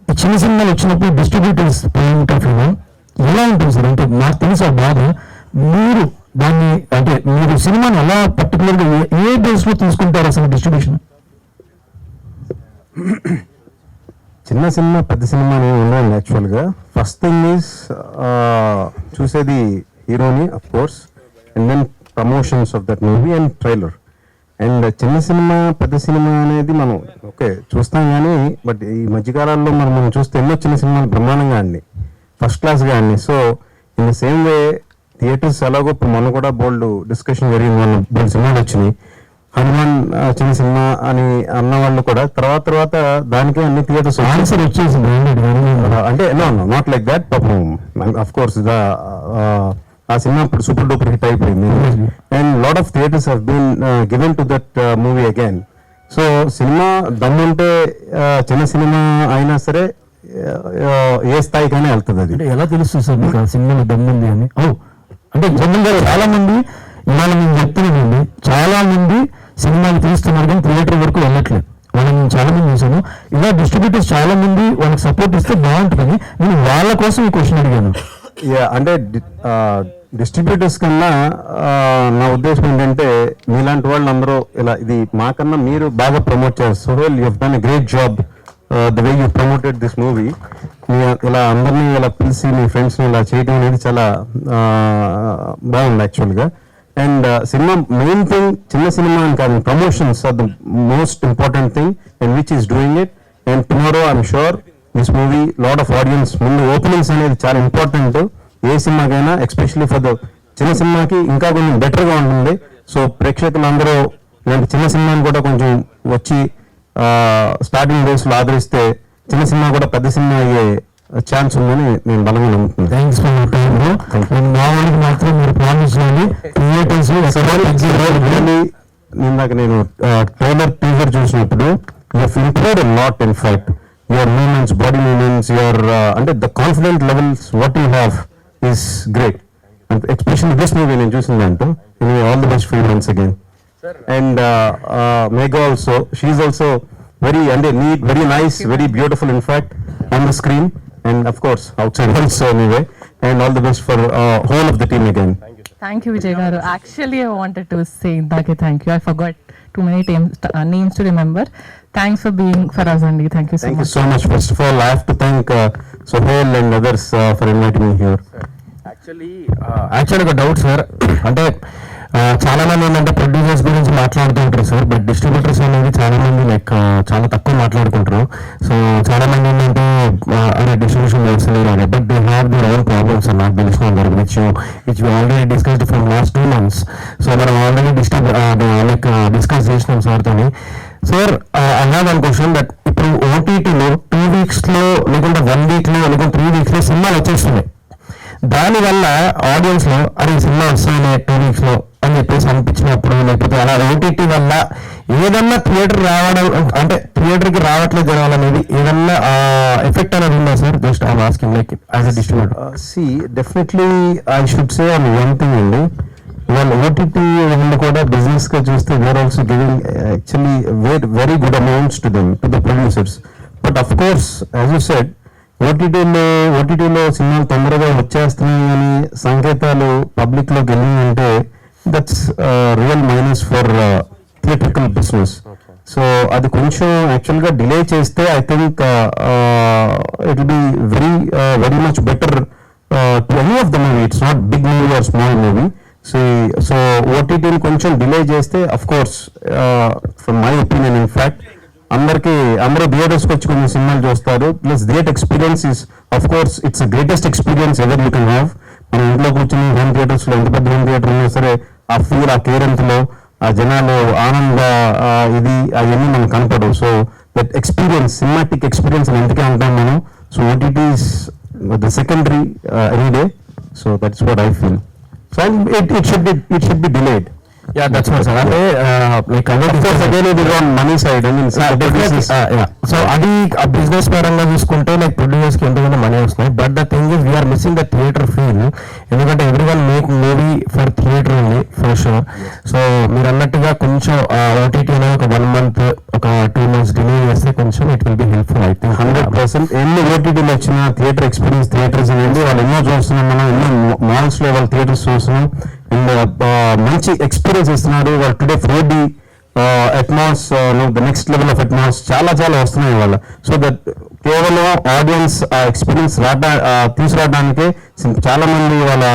ఈ చిన్న సినిమాలు వచ్చినప్పుడు డిస్ట్రిబ్యూటర్స్ పాయింట్ ఆఫ్ వ్యూ ఎలా ఉంటుంది సార్? అంటే నాకు తెలుసు ఆ బాధ. మీరు దాన్ని అంటే మీరు సినిమాని ఎలా పర్టికులర్గా ఏ బేస్లో తీసుకుంటారు అసలు డిస్ట్రిబ్యూషన్? చిన్న సినిమా పెద్ద సినిమా అనేవి ఉండాలి యాక్చువల్గా. ఫస్ట్ థింగ్ ఈజ్ చూసేది హీరోని of course, and then promotions of that movie and trailer. And చిన్న సినిమా పెద్ద సినిమా అనేది మనం ఓకే చూస్తాం కానీ, బట్ ఈ మధ్యకాలంలో మనం చూస్తే ఎన్నో చిన్న సినిమాలు బ్రహ్మాండంగా అండి, ఫస్ట్ క్లాస్గా అండి. So in the same way theatres ఎలాగో ఇప్పుడు మొన్న కూడా బోల్డ్ డిస్కషన్ జరిగింది, మన బోల్డ్ సినిమాలు వచ్చినాయి. హనుమాన్ చిన్న సినిమా అని అన్న వాళ్ళు కూడా తర్వాత దానికి అన్ని థియేటర్స్ ఆన్సర్ వచ్చేసింది అంటే నాట్ లైక్ దాట్. పాపం అఫ్ కోర్స్ ఆ సినిమా ఇప్పుడు సూపర్ డూపర్ హిట్ అయిపోయింది and lot of theatres have been given to that movie again. So cinema దమ్ముంటే చిన్న సినిమా అయినా సరే ఏ స్థాయికైనా వెళ్తుంది. అది అంటే ఎలా తెలుస్తుంది సార్ మీకు ఆ సినిమాలో దమ్ముంది అని? అంటే జనరల్గా చాలా మంది ఇవాళ నేను చెప్తున్నానండి, చాలా మంది సినిమాలు తీస్తున్నారు కానీ థియేటర్ వరకు వెళ్ళట్లేదు. వాళ్ళని నేను చాలా మంది చూసాను. ఇలా డిస్ట్రిబ్యూటర్స్ చాలా మంది వాళ్ళకి సపోర్ట్ ఇస్తే బాగుంటుందని నేను వాళ్ళ కోసం ఈ క్వశ్చన్ అడిగాను. అంటే డిస్ట్రిబ్యూటర్స్ కన్నా నా ఉద్దేశం ఏంటంటే మీలాంటి వాళ్ళు అందరూ ఇలా ఇది మాకన్నా మీరు బాగా ప్రమోట్ చేస్తారు. Sohel, you have done a great job the way you promoted this movie. ఇలా అందరినీ ఇలా పిలిచి మీ ఫ్రెండ్స్ని ఇలా చేయడం అనేది చాలా బాగుంది యాక్చువల్గా. అండ్ సినిమా మెయిన్ థింగ్ చిన్న సినిమా అని కాదు, promotions are the most important thing and which is doing it. And tomorrow I'm sure this movie lot of audience ముందు ఓపెనింగ్స్ అనేది చాలా ఇంపార్టెంట్ ఏ సినిమాకైనా, ఎస్పెషల్లీ ఫర్ ద చిన్న సినిమాకి ఇంకా కొంచెం బెటర్గా ఉంటుంది. సో ప్రేక్షకులు అందరూ ఇలాంటి చిన్న సినిమాని కూడా కొంచెం వచ్చి స్టార్టింగ్ డేస్లో ఆదరిస్తే చిన్న సినిమా కూడా పెద్ద సినిమా అయ్యే ఛాన్స్ ఉందని నేను బలంగా నమ్ముతున్నాను. Thanks for your time. మా వాళ్ళకి మాత్రం మీరు ప్రామిస్ చేయాలి థియేటర్స్. ఇందాక నేను ట్రైలర్ టీజర్ చూసినప్పుడు you have improved a lot. In fact your moments, body moments, your అంటే the confident levels what you have is great. Especially this movie నేను చూసిన దాంట్లో. All the best for you once again. And Megha also, she is also very neat, very nice, very beautiful in fact on the screen and of course outside also anyway. And all the best for whole of the team again. Thank you, Vijay garu. Actually, I wanted to say Indake thank you. I forgot too many names to remember. Thanks for being for us, Andy. Thank you so Thank much. you so much. First of all, I have to thank Sohail and others for inviting me here. Actually ఒక doubt sir. అంటే చాలా మంది ఏంటంటే producers గురించి మాట్లాడుతూ ఉంటారు sir, but distributors అనేది చాలా మంది లైక్ చాలా తక్కువ మాట్లాడుకుంటారు. సో చాలా మంది ఏంటంటే అదే డిస్ట్రిబ్యూషన్ చేస్తలేరు అని, but they have their own problems అని నాకు తెలిసిన వరకు which already discussed from last 2 months. So మనం ఆల్రెడీ డిస్కస్ చేసినాం సార్తో. Sir I have one question that ఇప్పుడు ఓటీటీలో 2 weeksలో లేకుంటే 1 weekలో లేకుంటే 3 weeksలో సినిమాలు వచ్చేస్తున్నాయి. దానివల్ల ఆడియన్స్ లో అరే సినిమా వస్తాయి 2 weeksలో అని చెప్పేసి అనిపించినప్పుడు, లేకపోతే అలా ఓటీటీ వల్ల ఏదన్నా థియేటర్ రావడం అంటే థియేటర్కి రావట్లేదు జనాలనేది ఏదన్నా ఎఫెక్ట్ అనేది ఉందా sir? Just I am asking like as a distributor. See, definitely I should say on one thing అండి, వాళ్ళ ఓటీటీ వాళ్ళు కూడా బిజినెస్ గా చూస్తే we're also giving actually very good amounts to them, to the producers. But of course as you said ఓటీటీలో సినిమాలు తొందరగా వచ్చేస్తున్నాయి అని సంకేతాలు పబ్లిక్ లోకి వెళ్ళిందంటే that's real minus for theatrical business. So అది కొంచెం యాక్చువల్గా డిలే చేస్తే I think it will be very much better to any of the movie. It's not big movie or small movie. So ఓటీటీని కొంచెం డిలే చేస్తే of course from my opinion in fact అందరూ థియేటర్స్కి వచ్చి కొన్ని సినిమాలు చూస్తారు. Plus theatre experience is of course it's greatest experience ever you can have. మనం ఇంట్లో కూర్చొని హోమ్ థియేటర్స్లో ఎంత పెద్ద హోమ్ థియేటర్ ఉన్నా సరే ఆ ఫీల్, ఆ కేరింతలో, ఆ జనాలు ఆనంద ఇది అవన్నీ మనకు కనపడవు. So that experience, cinematic experience అని ఎందుకే అంటాం మనం. So OTT is the secondary any day. So that's what I feel. So it should be delayed. Yeah, that's what, sir. అంటే like again it is on money side. I mean, so అది ఆ business పరంగా చూసుకుంటే like producers కి ఎంతమంది money వస్తున్నాయి, but the thing is we are missing the theatre feel. ఎందుకంటే everyone make movie for theatre ఉంది ఫర్ షూర్. సో మీరు అన్నట్టుగా కొంచెం ఓటీటీ అనేది ఒక 1 month ఒక 2 months డిలే చేస్తే కొంచెం it will be helpful. I think 100%. ఎన్ని ఓటీటీలు వచ్చినా థియేటర్ ఎక్స్పీరియన్స్, థియేటర్స్ అనేది వాళ్ళు ఎన్నో చూస్తున్నాం, మనం ఎన్నో మాల్స్ లో వాళ్ళ థియేటర్స్ చూస్తున్నాం. అండ్ మంచి ఎక్స్పీరియన్స్ ఇస్తున్నారు వాళ్ళు. Today 4D Atmos, the next level of Atmos చాలా వస్తున్నాయి వాళ్ళ. సో దట్ కేవలం ఆడియన్స్ ఎక్స్పీరియన్స్ తీసుకురావడానికే చాలా మంది వాళ్ళ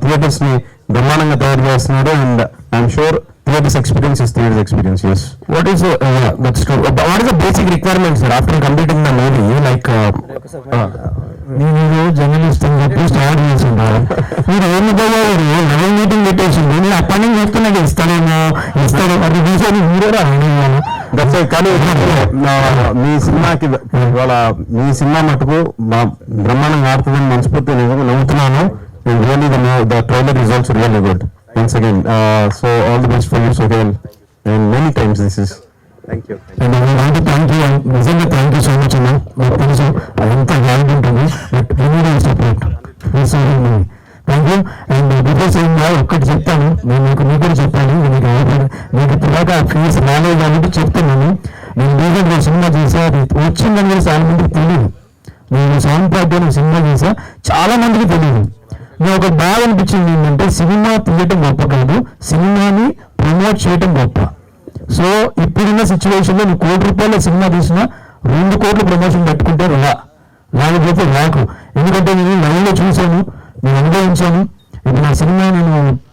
థియేటర్స్ ని బ్రహ్మాండంగా తయారు చేస్తున్నారు. And I'm sure theaters experience is theaters experience. Yes. What is that's true. What is the basic requirements, sir, after completing the movie? Like మీరు జర్నలిస్ట్ అని చెప్పి స్టార్ట్ చేసింటారు, మీరు ఏమి పోయారు లైవ్ మీటింగ్ పెట్టేసింది, నేను అప్పటి నుంచి చెప్తున్నది ఇస్తాడు అది చూసేది మీరే కానీ మీ సినిమాకి మీ సినిమా మటుకు బ్రహ్మాండంగా ఆడుతుందని మనస్ఫూర్తి నిజంగా నమ్ముతున్నాను. Really the trailer is also really good. Once again, so all the best for you, Sohail, and many times this is. Thank you. And I want to thank you, నిజంగా థ్యాంక్ యూ సో మచ్ అన్న. నాకు తెలుసు అదంతా guarantee ఉంటుంది, but immediate support thank you. And before saying ఒక్కటి చెప్తాను, నేను మీకు కూడా చెప్పాను, మీకు తర్వాత ఫీస్ రాలేదు కాబట్టి చెప్తున్నాను. నేను రీసెంట్గా సినిమా చేసా, అది వచ్చిందని కూడా చాలా మందికి తెలియదు. నేను సౌండ్ పార్టీ అని సినిమా చేసా, చాలా మందికి తెలియదు. నాకు ఒక బాగా అనిపించింది ఏంటంటే సినిమా తీయటం గొప్ప కాదు, సినిమాని ప్రమోట్ చేయటం గొప్ప. సో ఇప్పుడున్న సిచ్యువేషన్లో నువ్వు 1 కోటి రూపాయల సినిమా తీసినా 2 కోట్ల ప్రమోషన్ పెట్టుకుంటే రాకపోతే రాకు. ఎందుకంటే నేను లైవ్లో చూశాను, నేను అనుభవించాను. ఇప్పుడు నా సినిమా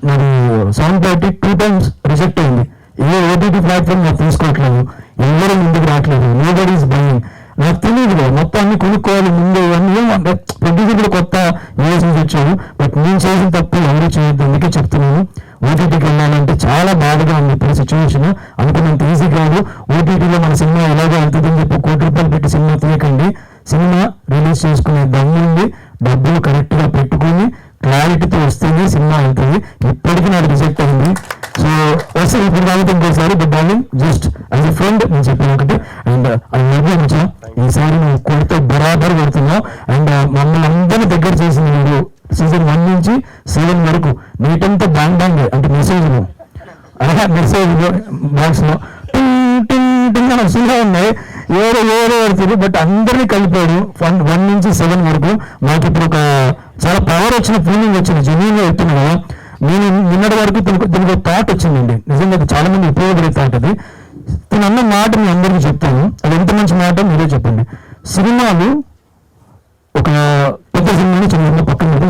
నాది సౌండ్ పార్టీ 2 times రిజెక్ట్ అయింది. ఏ ఓటీటీ ప్లాట్ఫామ్ నాకు తీసుకోవట్లేదు, ఎవరు ముందుకు రావట్లేదు, నో బడీ ఈస్ బయింగ్. నాకు తెలియదు మొత్తం అన్ని కొనుక్కోవాలి ముందు అన్నీ. ప్రొడ్యూసర్ కూడా కొత్త యూఎస్ నుంచి వచ్చాడు, బట్ నేను చేసిన తప్పు ఎవరు చేయొద్దు. అందుకే చెప్తున్నాను, ఓటీటీకి వెళ్ళాలంటే చాలా బాధగా ఉంది ఇప్పుడు సిచ్యువేషన్. అనుకున్నంత ఈజీ కాదు. ఓటీటీలో మన సినిమా ఎలాగో వెళ్తుందని చెప్పి 1 కోటి రూపాయలు పెట్టి సినిమా తీయకండి. సినిమా రిలీజ్ చేసుకునే దమ్ముంది, డబ్బులు కరెక్ట్గా పెట్టుకుని క్లారిటీతో వస్తేనే సినిమా వెళ్తుంది. ఇప్పటికీ నాకు రిజెక్ట్ అయింది. సో వస్తే ఇప్పుడు కాబట్టి ఇంకోసారి but darling just as a friend నేను చెప్పాను ఒకటి. అండ్ అది నిర్ణయించా ఈసారి నువ్వు కొడితే బరాబర్ కొడుతున్నావు. అండ్ మమ్మల్ని అందరినీ దగ్గర చేసింది మీరు సీజన్ 1 నుంచి 7 వరకు నైట్ అంతా బ్యాంగ్ అంటే మెసేజ్ బాక్స్ లో సినిమా ఉన్నాయి, ఎవరో పడుతుంది, బట్ అందరినీ కలిపాడు 1 నుంచి 7 వరకు. మాకు ఇప్పుడు ఒక చాలా పవర్ వచ్చిన ఫీలింగ్ వచ్చింది, జెన్యూన్గా చెప్తున్నా కదా. నేను నిన్నటి వరకు దీనికి ఒక థాట్ వచ్చిందండి, నిజంగా చాలా మంది ఉపయోగపడే థాట్ అది. తను అన్న మాట మీ అందరికీ చెప్తాను, అది ఎంత మంచి మాట మీరే చెప్పండి. సినిమాలు ఒక పెద్ద సినిమాని చిన్న పక్కన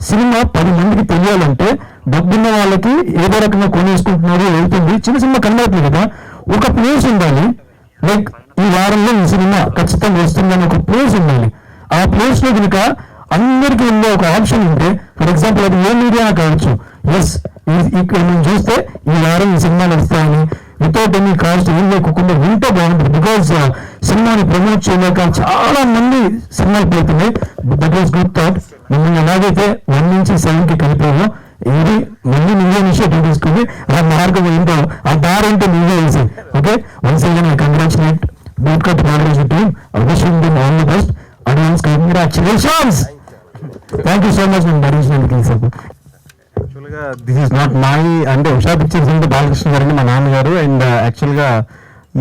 సినిమా 10 మందికి తెలియాలంటే డబ్బున్న వాళ్ళకి ఏదో రకంగా కొనేసుకుంటున్నారు, వెళ్తుంది. చిన్న సినిమా కనబడుతుంది కదా, ఒక ప్లేస్ ఉండాలి. లైక్ ఈ వారంలో ఈ సినిమా ఖచ్చితంగా వస్తుందని ఒక ప్లేస్ ఉండాలి. ఆ ప్లేస్ లో కనుక అందరికీ ఉండే ఒక ఆప్షన్ ఉంటే, ఫర్ ఎగ్జాంపుల్ అది ఏ మీడియా కావచ్చు, ఎస్ ఇక్కడ మేము చూస్తే ఈ వారం ఈ సినిమాలు వస్తాయని వితౌట్ ఎనీ కాస్ట్ ఏం లేకుండా ఉంటే బాగుంటుంది. బికాజ్ సినిమాని ప్రమోట్ చేయలేక చాలా మంది సినిమాలు పోతున్నాయి. That was good thought. మిమ్మల్ని ఎలాగైతే 1 నుంచి 7కి కలిపామో ఇది మళ్ళీ నువ్వే ఇనిషియేటివ్ తీసుకుని ఆ మార్గం ఏంటో ఆ దారి ఏంటో నువ్వే వేసి. Okay, once again I congratulate bootcut moderation team. I wish you all the best. Advance congratulations. Thank you so much నేను భరించినందుకు. యాక్చువల్గా దిస్ ఈస్ నాట్ మై అంటే ఉషా పిక్చర్స్ అంటే బాలకృష్ణ గారు మా నాన్నగారు. అండ్ యాక్చువల్గా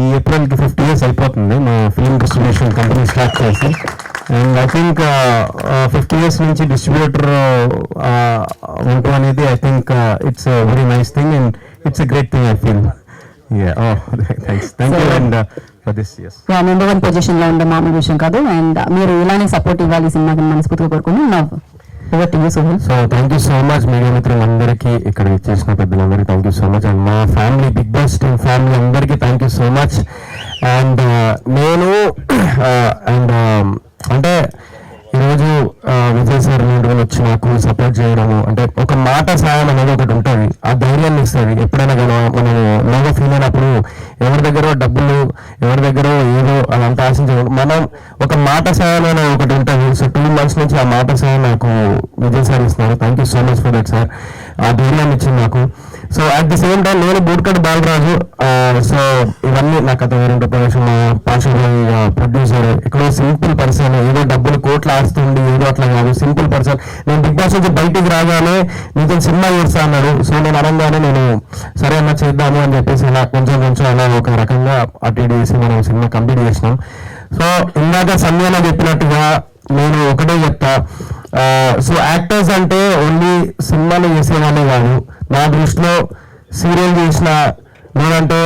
ఈ ఏప్రిల్కి 50 years అయిపోతుంది మా ఫిల్మ్ డిస్ట్రిబ్యూషన్ కంపెనీ స్టార్ట్ చేసి. అండ్ ఐ థింక్ 50 years నుంచి డిస్ట్రిబ్యూటర్ ఉండటం అనేది I think it's very nice thing and it's a great thing I feel. Thank you and for this. Yes, number 1 position లో ఉండే మామూలు విషయం కాదు. అండ్ మీరు ఇలానే సపోర్ట్ ఇవ్వాలి సినిమాకి మనస్ఫూర్తిగా కోరుకుని so thank you so much media మిత్రులందరికీ, ఇక్కడ ఇచ్చేసిన పెద్దలందరికీ thank you so much. And మా family big boss team family అందరికీ thank you so much. And నేను అండ్ అంటే ఈరోజు విజయ్ సార్ నేను వచ్చి నాకు సపోర్ట్ చేయడము అంటే ఒక మాట సాయం అనేది ఒకటి ఉంటుంది, ఆ ధైర్యాన్ని ఇస్తుంది. ఎప్పుడైనా కానీ మనం లోగా ఫీల్ అయినప్పుడు ఎవరి దగ్గర డబ్బులు ఎవరి దగ్గర ఏదో అదంతా ఆశించకూడదు. మనం ఒక మాట సాయం అనేది ఒకటి ఉంటుంది. సో 2 months నుంచి ఆ మాట సాయం నాకు విజయ్ సార్ ఇస్తున్నారు. Thank you so much for that sir. ఆ ధైర్యాన్ని ఇచ్చింది నాకు. So at the same time నేను బూట్కట్ బాలరాజు. సో ఇవన్నీ నాకు కథ వేరే ప్రవేశం పాషాబాయి ప్రొడ్యూసర్, ఇక్కడ సింపుల్ పర్సన్, ఏదో డబ్బులు కోట్లు ఆస్తుంది ఏదో అట్లా కాదు, సింపుల్ పర్సన్. నేను బిగ్ బాస్ నుంచి బయటికి రాగానే నీతో సినిమా చేస్తా అన్నాడు. సో నేను అనగానే నేను సరే అన్న చేద్దాము అని చెప్పేసి అలా కొంచెం అలా ఒక రకంగా అటు ఇటు చేసి మనం సినిమా కంప్లీట్ చేసినాం. సో ఇందాక సంధ్యాన చెప్పినట్టుగా నేను ఒకటే చెప్తా, సో యాక్టర్స్ అంటే ఓన్లీ సినిమాలు చేసేవాళ్ళే కాదు. నా దృష్టిలో సీరియల్ చేసిన లేదంటే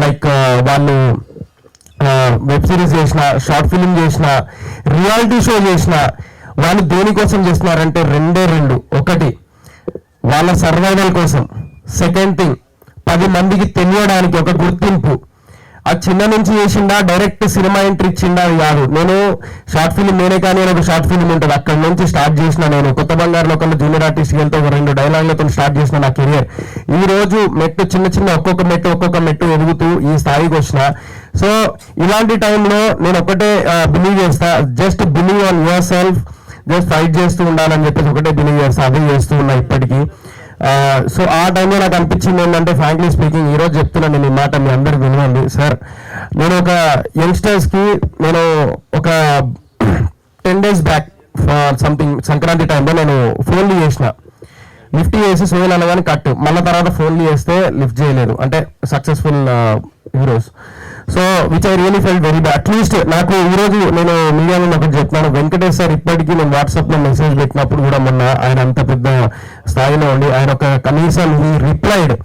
లైక్ వాళ్ళు వెబ్ సిరీస్ చేసిన, షార్ట్ ఫిలిం చేసిన, రియాలిటీ షో చేసిన, వాళ్ళు దేనికోసం చేస్తున్నారంటే 2. ఒకటి వాళ్ళ సర్వైవల్ కోసం, సెకండ్ థింగ్ 10 మందికి తెలియడానికి ఒక గుర్తింపు. ఆ చిన్న నుంచి చేసిండా డైరెక్ట్ సినిమా ఎంట్రీ ఇచ్చిండా కాదు. నేను షార్ట్ ఫిలిం నేనే కానీ ఒక షార్ట్ ఫిలిం ఉంటుంది అక్కడ నుంచి స్టార్ట్ చేసిన. నేను కొత్త బంగారు లోకంలో జూనియర్ ఆర్టిస్ట్ వెళ్తే ఒక 2 డైలాగులతో స్టార్ట్ చేసిన నా కెరియర్. ఈ రోజు మెట్టు చిన్న ఒక్కొక్క మెట్టు ఎదుగుతూ ఈ స్థాయికి వచ్చిన. సో ఇలాంటి టైంలో నేను ఒకటే బిలీవ్ చేస్తా, just believe on your self, just fight చేస్తూ ఉండాలని చెప్పేసి ఒకటే బిలీవ్ చేస్తా. అదే చేస్తూ ఉన్నా ఇప్పటికీ. సో ఆ టైంలో నాకు అనిపించింది ఏంటంటే ఫ్రాంక్లీ స్పీకింగ్ ఈరోజు చెప్తున్నాను నేను ఈ మాట మీ అందరికి వినండి సార్. నేను ఒక యంగ్స్టర్స్కి నేను ఒక 10 days బ్యాక్ సంథింగ్ సంక్రాంతి టైంలో నేను ఫోన్లు చేసిన, లిఫ్ట్ చేసి సోయల్ అనగానే కట్, మళ్ళీ తర్వాత ఫోన్లు చేస్తే లిఫ్ట్ చేయలేదు. అంటే successful heroes. So which I really felt very bad. At least నాకు ఈరోజు నేను మీడియా ముందు ఒకటి చెప్తున్నాను, వెంకటేష్ సార్ ఇప్పటికీ నేను వాట్సాప్లో మెసేజ్ పెట్టినప్పుడు కూడా మొన్న ఆయన అంత పెద్ద స్థాయిలో ఉండి ఆయన ఒక కనీసం రిప్లైడ్,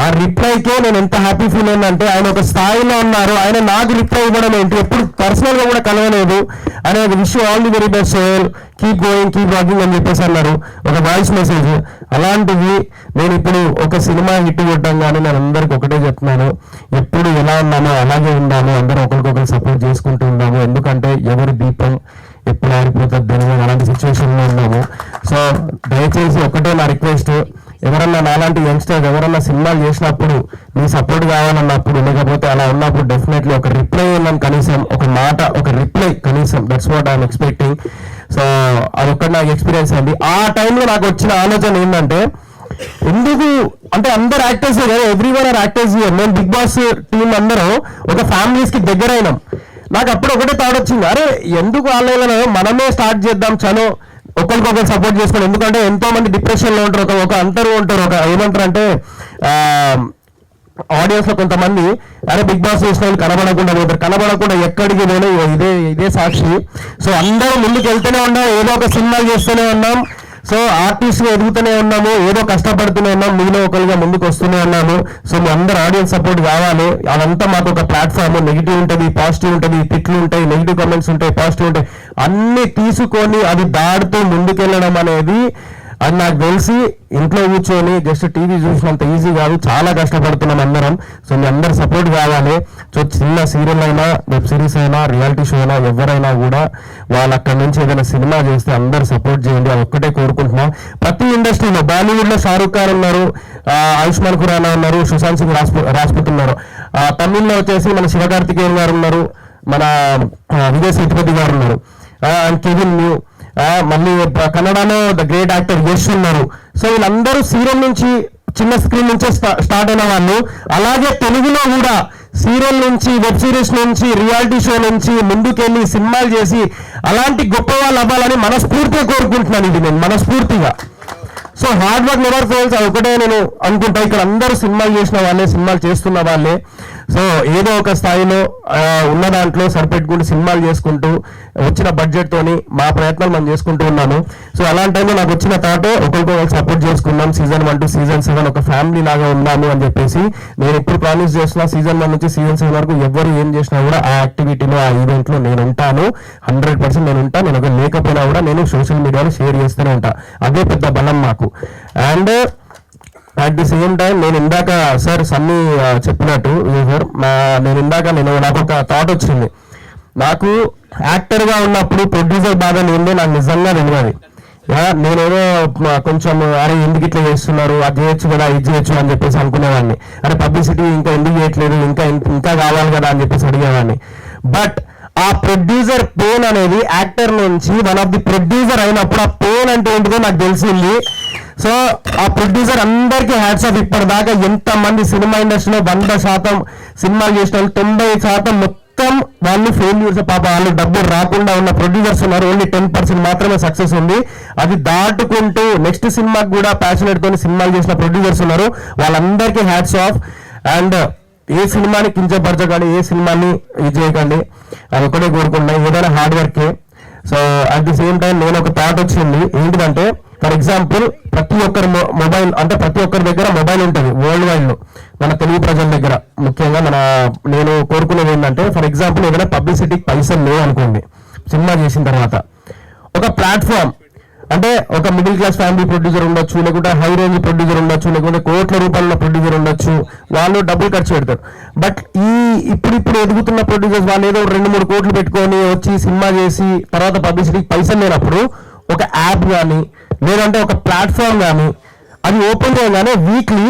ఆ రిప్లైకే నేను ఎంత హ్యాపీ ఫీల్ అయిందంటే ఆయన ఒక స్థాయిలో ఉన్నారు, ఆయన నాకు రిప్లై ఇవ్వడం ఏంటి, ఎప్పుడు పర్సనల్ గా కూడా కలవలేదు. ఆయన wish all the very best sir, keep going keep walking అని చెప్పేసి అన్నారు, ఒక వాయిస్ మెసేజ్. అలాంటివి నేను ఇప్పుడు ఒక సినిమా హిట్ కొట్టంగానే నేను అందరికి ఒకటే చెప్తున్నాను, ఎప్పుడు ఎలా ఉన్నామో అలాగే ఉందాము, అందరూ ఒకరికొకరు సపోర్ట్ చేసుకుంటూ ఉందాము. ఎందుకంటే ఎవరి దీపం ఎప్పుడు ఆరిపోతుంది తెలియదు, అలాంటి సిచ్యువేషన్లో ఉన్నాము. సో దయచేసి ఒకటే నా రిక్వెస్ట్, ఎవరన్నా నాలాంటి యంగ్స్టర్స్ ఎవరన్నా సినిమాలు చేసినప్పుడు మీ సపోర్ట్ కావాలన్నప్పుడు, లేకపోతే అలా ఉన్నప్పుడు డెఫినెట్లీ ఒక రిప్లై ఉందని, కనీసం ఒక మాట, ఒక రిప్లై కనీసం, that's what I'm expecting. So అదొక్కటి నాకు ఎక్స్పీరియన్స్ అయింది. ఆ టైంలో నాకు వచ్చిన ఆలోచన ఏంటంటే, ఎందుకు అంటే అందరు యాక్టర్స్ కదా, ఎవ్రీవన్ ఆర్ యాక్టర్స్. మేము బిగ్ బాస్ టీం అందరం ఒక ఫ్యామిలీస్ కి దగ్గర అయినాం. నాకు అప్పుడు ఒకటే థాట్ వచ్చింది, అరే ఎందుకు ఆన్లైన్లో మనమే స్టార్ట్ చేద్దాం, చలో ఒకరికొకరు సపోర్ట్ చేసుకోండి. ఎందుకంటే ఎంతో మంది డిప్రెషన్ లో ఉంటారు, ఒక అంతరు ఉంటారు, ఒక ఏమంటారు అంటే ఆడియన్స్ లో కొంతమంది అరే బిగ్ బాస్ చేసిన వాళ్ళు కనబడకుండా పోతారు, కనబడకుండా ఎక్కడికి పోయినా ఇదే సాక్షి. సో అందరూ ముందుకు వెళ్తూనే ఉన్నాం, ఏదో ఒక సినిమాలు చేస్తూనే ఉన్నాం. సో ఆర్టిస్ట్ ఎదుగుతూనే ఉన్నాము, ఏదో కష్టపడుతూనే ఉన్నాం, మీలో ఒకరిగా ముందుకు వస్తూనే ఉన్నాము. సో మీ అందరు ఆడియన్స్ సపోర్ట్ కావాలి. అదంతా మాకు ఒక ప్లాట్ఫామ్. నెగిటివ్ ఉంటుంది, పాజిటివ్ ఉంటుంది, తిట్లు ఉంటాయి, నెగిటివ్ కామెంట్స్ ఉంటాయి, పాజిటివ్ ఉంటాయి, అన్ని తీసుకొని అది దాడుతూ ముందుకెళ్ళడం అనేది అది నాకు తెలిసి ఇంట్లో కూర్చొని జస్ట్ టీవీ చూసినంత ఈజీ కాదు, చాలా కష్టపడుతున్నాం అందరం. సో మీ అందరు సపోర్ట్ కావాలి. సో చిన్న సీరియల్ అయినా, వెబ్ సిరీస్ అయినా, రియాలిటీ షో అయినా, ఎవరైనా కూడా వాళ్ళు అక్కడ నుంచి ఏదైనా సినిమా చేస్తే అందరు సపోర్ట్ చేయండి, అది ఒక్కటే కోరుకుంటున్నాం. ప్రతి ఇండస్ట్రీలో బాలీవుడ్ లో షారూక్ ఖాన్ ఉన్నారు, ఆయుష్మాన్ ఖురానా ఉన్నారు, సుశాంత్ సింగ్ రాజ్పూత్ ఉన్నారు, తమిళ్లో వచ్చేసి మన శివకార్తికేయన్ గారు ఉన్నారు, మన విజయ్ సేతుపతి గారు ఉన్నారు, అండ్ కెవిన్ న్యూ, మళ్ళీ కన్నడలో ద గ్రేట్ యాక్టర్ యష్ ఉన్నారు. సో వీళ్ళందరూ సీరియల్ నుంచి, చిన్న స్క్రీన్ నుంచే స్టార్ట్ అయిన వాళ్ళు. అలాగే తెలుగులో కూడా సీరియల్ నుంచి, వెబ్ సిరీస్ నుంచి, రియాలిటీ షో నుంచి ముందుకెళ్ళి సినిమాలు చేసి అలాంటి గొప్ప వాళ్ళు అవ్వాలని మనస్ఫూర్తిగా కోరుకుంటున్నాను. ఇది నేను మనస్ఫూర్తిగా. So hard work never fails, అది ఒకటే నేను అనుకుంటా. ఇక్కడ అందరూ సినిమాలు చేసిన వాళ్ళే, సినిమాలు చేస్తున్న వాళ్ళే. సో ఏదో ఒక స్థాయిలో ఉన్న దాంట్లో సరిపెట్టుకుంటూ సినిమాలు చేసుకుంటూ వచ్చిన బడ్జెట్ తోని మా ప్రయత్నాలు మనం చేసుకుంటూ ఉన్నాను. సో అలాంటి టైంలో నాకు వచ్చిన థాట్ ఒకరికొకరు సపోర్ట్ చేసుకుందాం, సీజన్ 1 to season 7 ఒక ఫ్యామిలీ లాగా ఉందాము అని చెప్పేసి నేను ఎప్పుడు ప్రామిస్ చేస్తున్నా. సీజన్ 1 నుంచి సీజన్ 7 వరకు ఎవరు ఏం చేసినా కూడా ఆ యాక్టివిటీలో, ఆ ఈవెంట్ లో నేను ఉంటాను. 100% నేను ఉంటాను. నేను ఒక లేకపోయినా కూడా నేను సోషల్ మీడియాలో షేర్ చేస్తూనే ఉంటా. అదే పెద్ద బలం మాకు. And at the same time నేను ఇందాక సార్ సన్నీ చెప్పినట్టు సార్, నాకు ఒక థాట్ వచ్చింది. నాకు యాక్టర్గా ఉన్నప్పుడు ప్రొడ్యూసర్ బాగా ఏందో నాకు నిజంగా తెలియదు. నేనేదో కొంచెం అరే ఎందుకు ఇట్లా చేస్తున్నారు, అది చేయొచ్చు కదా, ఇది చేయొచ్చు అని చెప్పేసి అనుకునేవాడిని. అరే పబ్లిసిటీ ఇంకా ఎందుకు చేయట్లేదు, ఇంకా కావాలి కదా అని చెప్పేసి అడిగేవాడిని. బట్ ఆ ప్రొడ్యూసర్ పెయిన్ అనేది యాక్టర్ నుంచి వన్ ఆఫ్ ది ప్రొడ్యూసర్ అయినప్పుడు ఆ పెయిన్ అంటే ఏంటిదో నాకు తెలిసింది. సో ఆ ప్రొడ్యూసర్ అందరికీ హ్యాట్స్ ఆఫ్. ఇప్పటిదాకా ఎంతమంది సినిమా ఇండస్ట్రీలో 100% సినిమాలు చేసిన వాళ్ళు 90% మొత్తం వాళ్ళు ఫెయిల్యూర్స్. పాప వాళ్ళు డబ్బులు రాకుండా ఉన్న ప్రొడ్యూసర్స్ ఉన్నారు. ఓన్లీ 10% మాత్రమే సక్సెస్ ఉంది. అది దాటుకుంటూ నెక్స్ట్ సినిమాకి కూడా ప్యాషనెట్ తోని సినిమాలు చేసిన ప్రొడ్యూసర్స్ ఉన్నారు. వాళ్ళందరికీ హ్యాట్స్ ఆఫ్. అండ్ ఏ సినిమాని కించపరచకండి, ఏ సినిమాని ఇది చేయకండి, అది ఒకటే కోరుకుంటున్నాయి. ఏదైనా హార్డ్ వర్కే. So at the same time నేను ఒక థాట్ వచ్చింది ఏంటిదంటే, ఫర్ ఎగ్జాంపుల్ ప్రతి ఒక్కరి మొబైల్, అంటే ప్రతి ఒక్కరి దగ్గర మొబైల్ ఉంటుంది వరల్డ్ వైడ్ లో, మన తెలుగు ప్రజల దగ్గర ముఖ్యంగా. నేను కోరుకునేది ఏంటంటే, ఫర్ ఎగ్జాంపుల్ ఏదైనా పబ్లిసిటీకి పైసలు లేవు అనుకోండి, సినిమా చేసిన తర్వాత ఒక ప్లాట్ఫామ్, అంటే ఒక మిడిల్ క్లాస్ ఫ్యామిలీ ప్రొడ్యూసర్ ఉండొచ్చు, లేకుంటే హై రేంజ్ ప్రొడ్యూసర్ ఉండొచ్చు, లేకుంటే కోట్ల రూపాయల ప్రొడ్యూసర్ ఉండొచ్చు, వాళ్ళు డబ్బులు ఖర్చు పెడతారు. బట్ ఇప్పుడు ఎదుగుతున్న ప్రొడ్యూసర్స్ వాళ్ళు ఏదో 2-3 కోట్లు పెట్టుకొని వచ్చి సినిమా చేసి తర్వాత పబ్లిసిటీకి పైసలు లేనప్పుడు ఒక యాప్ కానీ లేదంటే ఒక ప్లాట్ఫామ్ కానీ అది ఓపెన్ చేయగానే వీక్లీ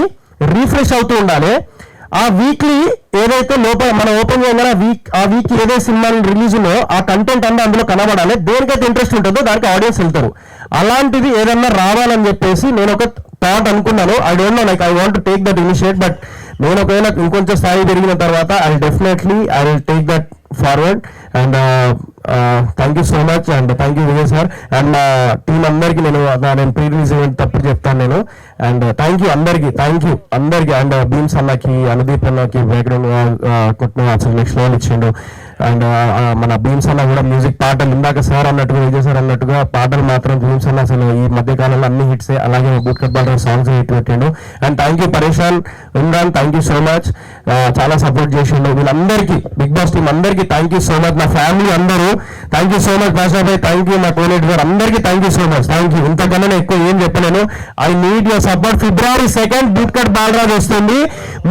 రీఫ్రెష్ అవుతూ ఉండాలి. ఆ వీక్లీ ఏదైతే లోపల మనం ఓపెన్ చేయగానే ఆ వీక్ ఏదైతే సినిమా రిలీజ్ ఉందో ఆ కంటెంట్ అంతా అందులో కనబడాలి. దేనికైతే ఇంట్రెస్ట్ ఉంటుందో దానికి ఆడియన్స్ వెళ్తారు. అలాంటిది ఏదన్నా రావాలని చెప్పేసి నేను ఒక థాట్ అనుకున్నాను. I don't know, like I want to take that initiate. But నేను ఒకవేళ ఇంకొంచెం స్థాయి పెరిగిన తర్వాత I will take that forward. And thank you so much. And thank you Vijay sir and మా టీం అందరికీ నేను ప్రీ రిలీజ్ ఈవెంట్ తప్పుడు చెప్తాను నేను. అండ్ థ్యాంక్ యూ అందరికీ. అండ్ భీమ్స్ అన్నకి, అనుదీప్ అన్నకి బ్యాక్గ్రౌండ్ కొట్టిన అసలు నెక్స్ట్ లెవెల్ ఇచ్చిండు. అండ్ మన భీమ్స్ అన్న కూడా మ్యూజిక్ పాటలు ఇందాక సార్ అన్నట్టుగా, విజయ్ సార్ అన్నట్టుగా పాటలు మాత్రం భీమ్స్ అన్న అసలు ఈ మధ్య కాలంలో అన్ని హిట్సే. అలాగే బూట్కట్ బాటర్ సాంగ్స్ హిట్ పెట్టిండు. అండ్ థ్యాంక్ యూ పరేషాన్, Imran, thank you so much. చాలా సపోర్ట్ చేసిండు. వీళ్ళందరికీ, బిగ్ బాస్ టీం అందరికీ థ్యాంక్ యూ సో మచ్. నా ఫ్యామిలీ అందరూ thank you so much. Basha భాయ్ థ్యాంక్ యూ, మా కోనేట్ గారు అందరికీ thank you so much. Thank you. ఇంతకన్నా ఎక్కువ ఏం చెప్పలేను. I need your support. February 2nd bootcut Balaraj వస్తుంది.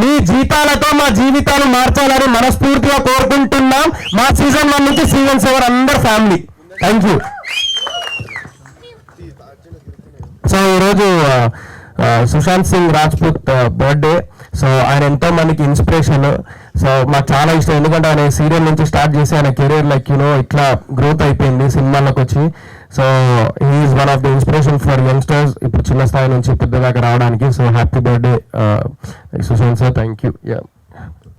మీ జీతాలతో మా జీవితాలు మార్చాలని మనస్ఫూర్తిగా కోరుకుంటున్నాం. మా సీజన్ 1 నుంచి సీజన్ 7 అందరు ఫ్యామిలీ. Thank you. సో ఈరోజు సుశాంత్ సింగ్ రాజ్పూత్ బర్త్డే. సో ఆయన ఎంతో మందికి ఇన్స్పిరేషన్. సో మాకు చాలా ఇష్టం, ఎందుకంటే ఆయన సీరియల్ నుంచి స్టార్ట్ చేసి ఆయన కెరీర్ ఇట్లా గ్రోత్ అయిపోయింది సినిమాలకు వచ్చి. So he is one of the inspiration for youngsters, ఇప్పుడు చిన్న స్థాయి నుంచి పెద్ద దాకా రావడానికి. So happy birthday Sushant sir. Thank you.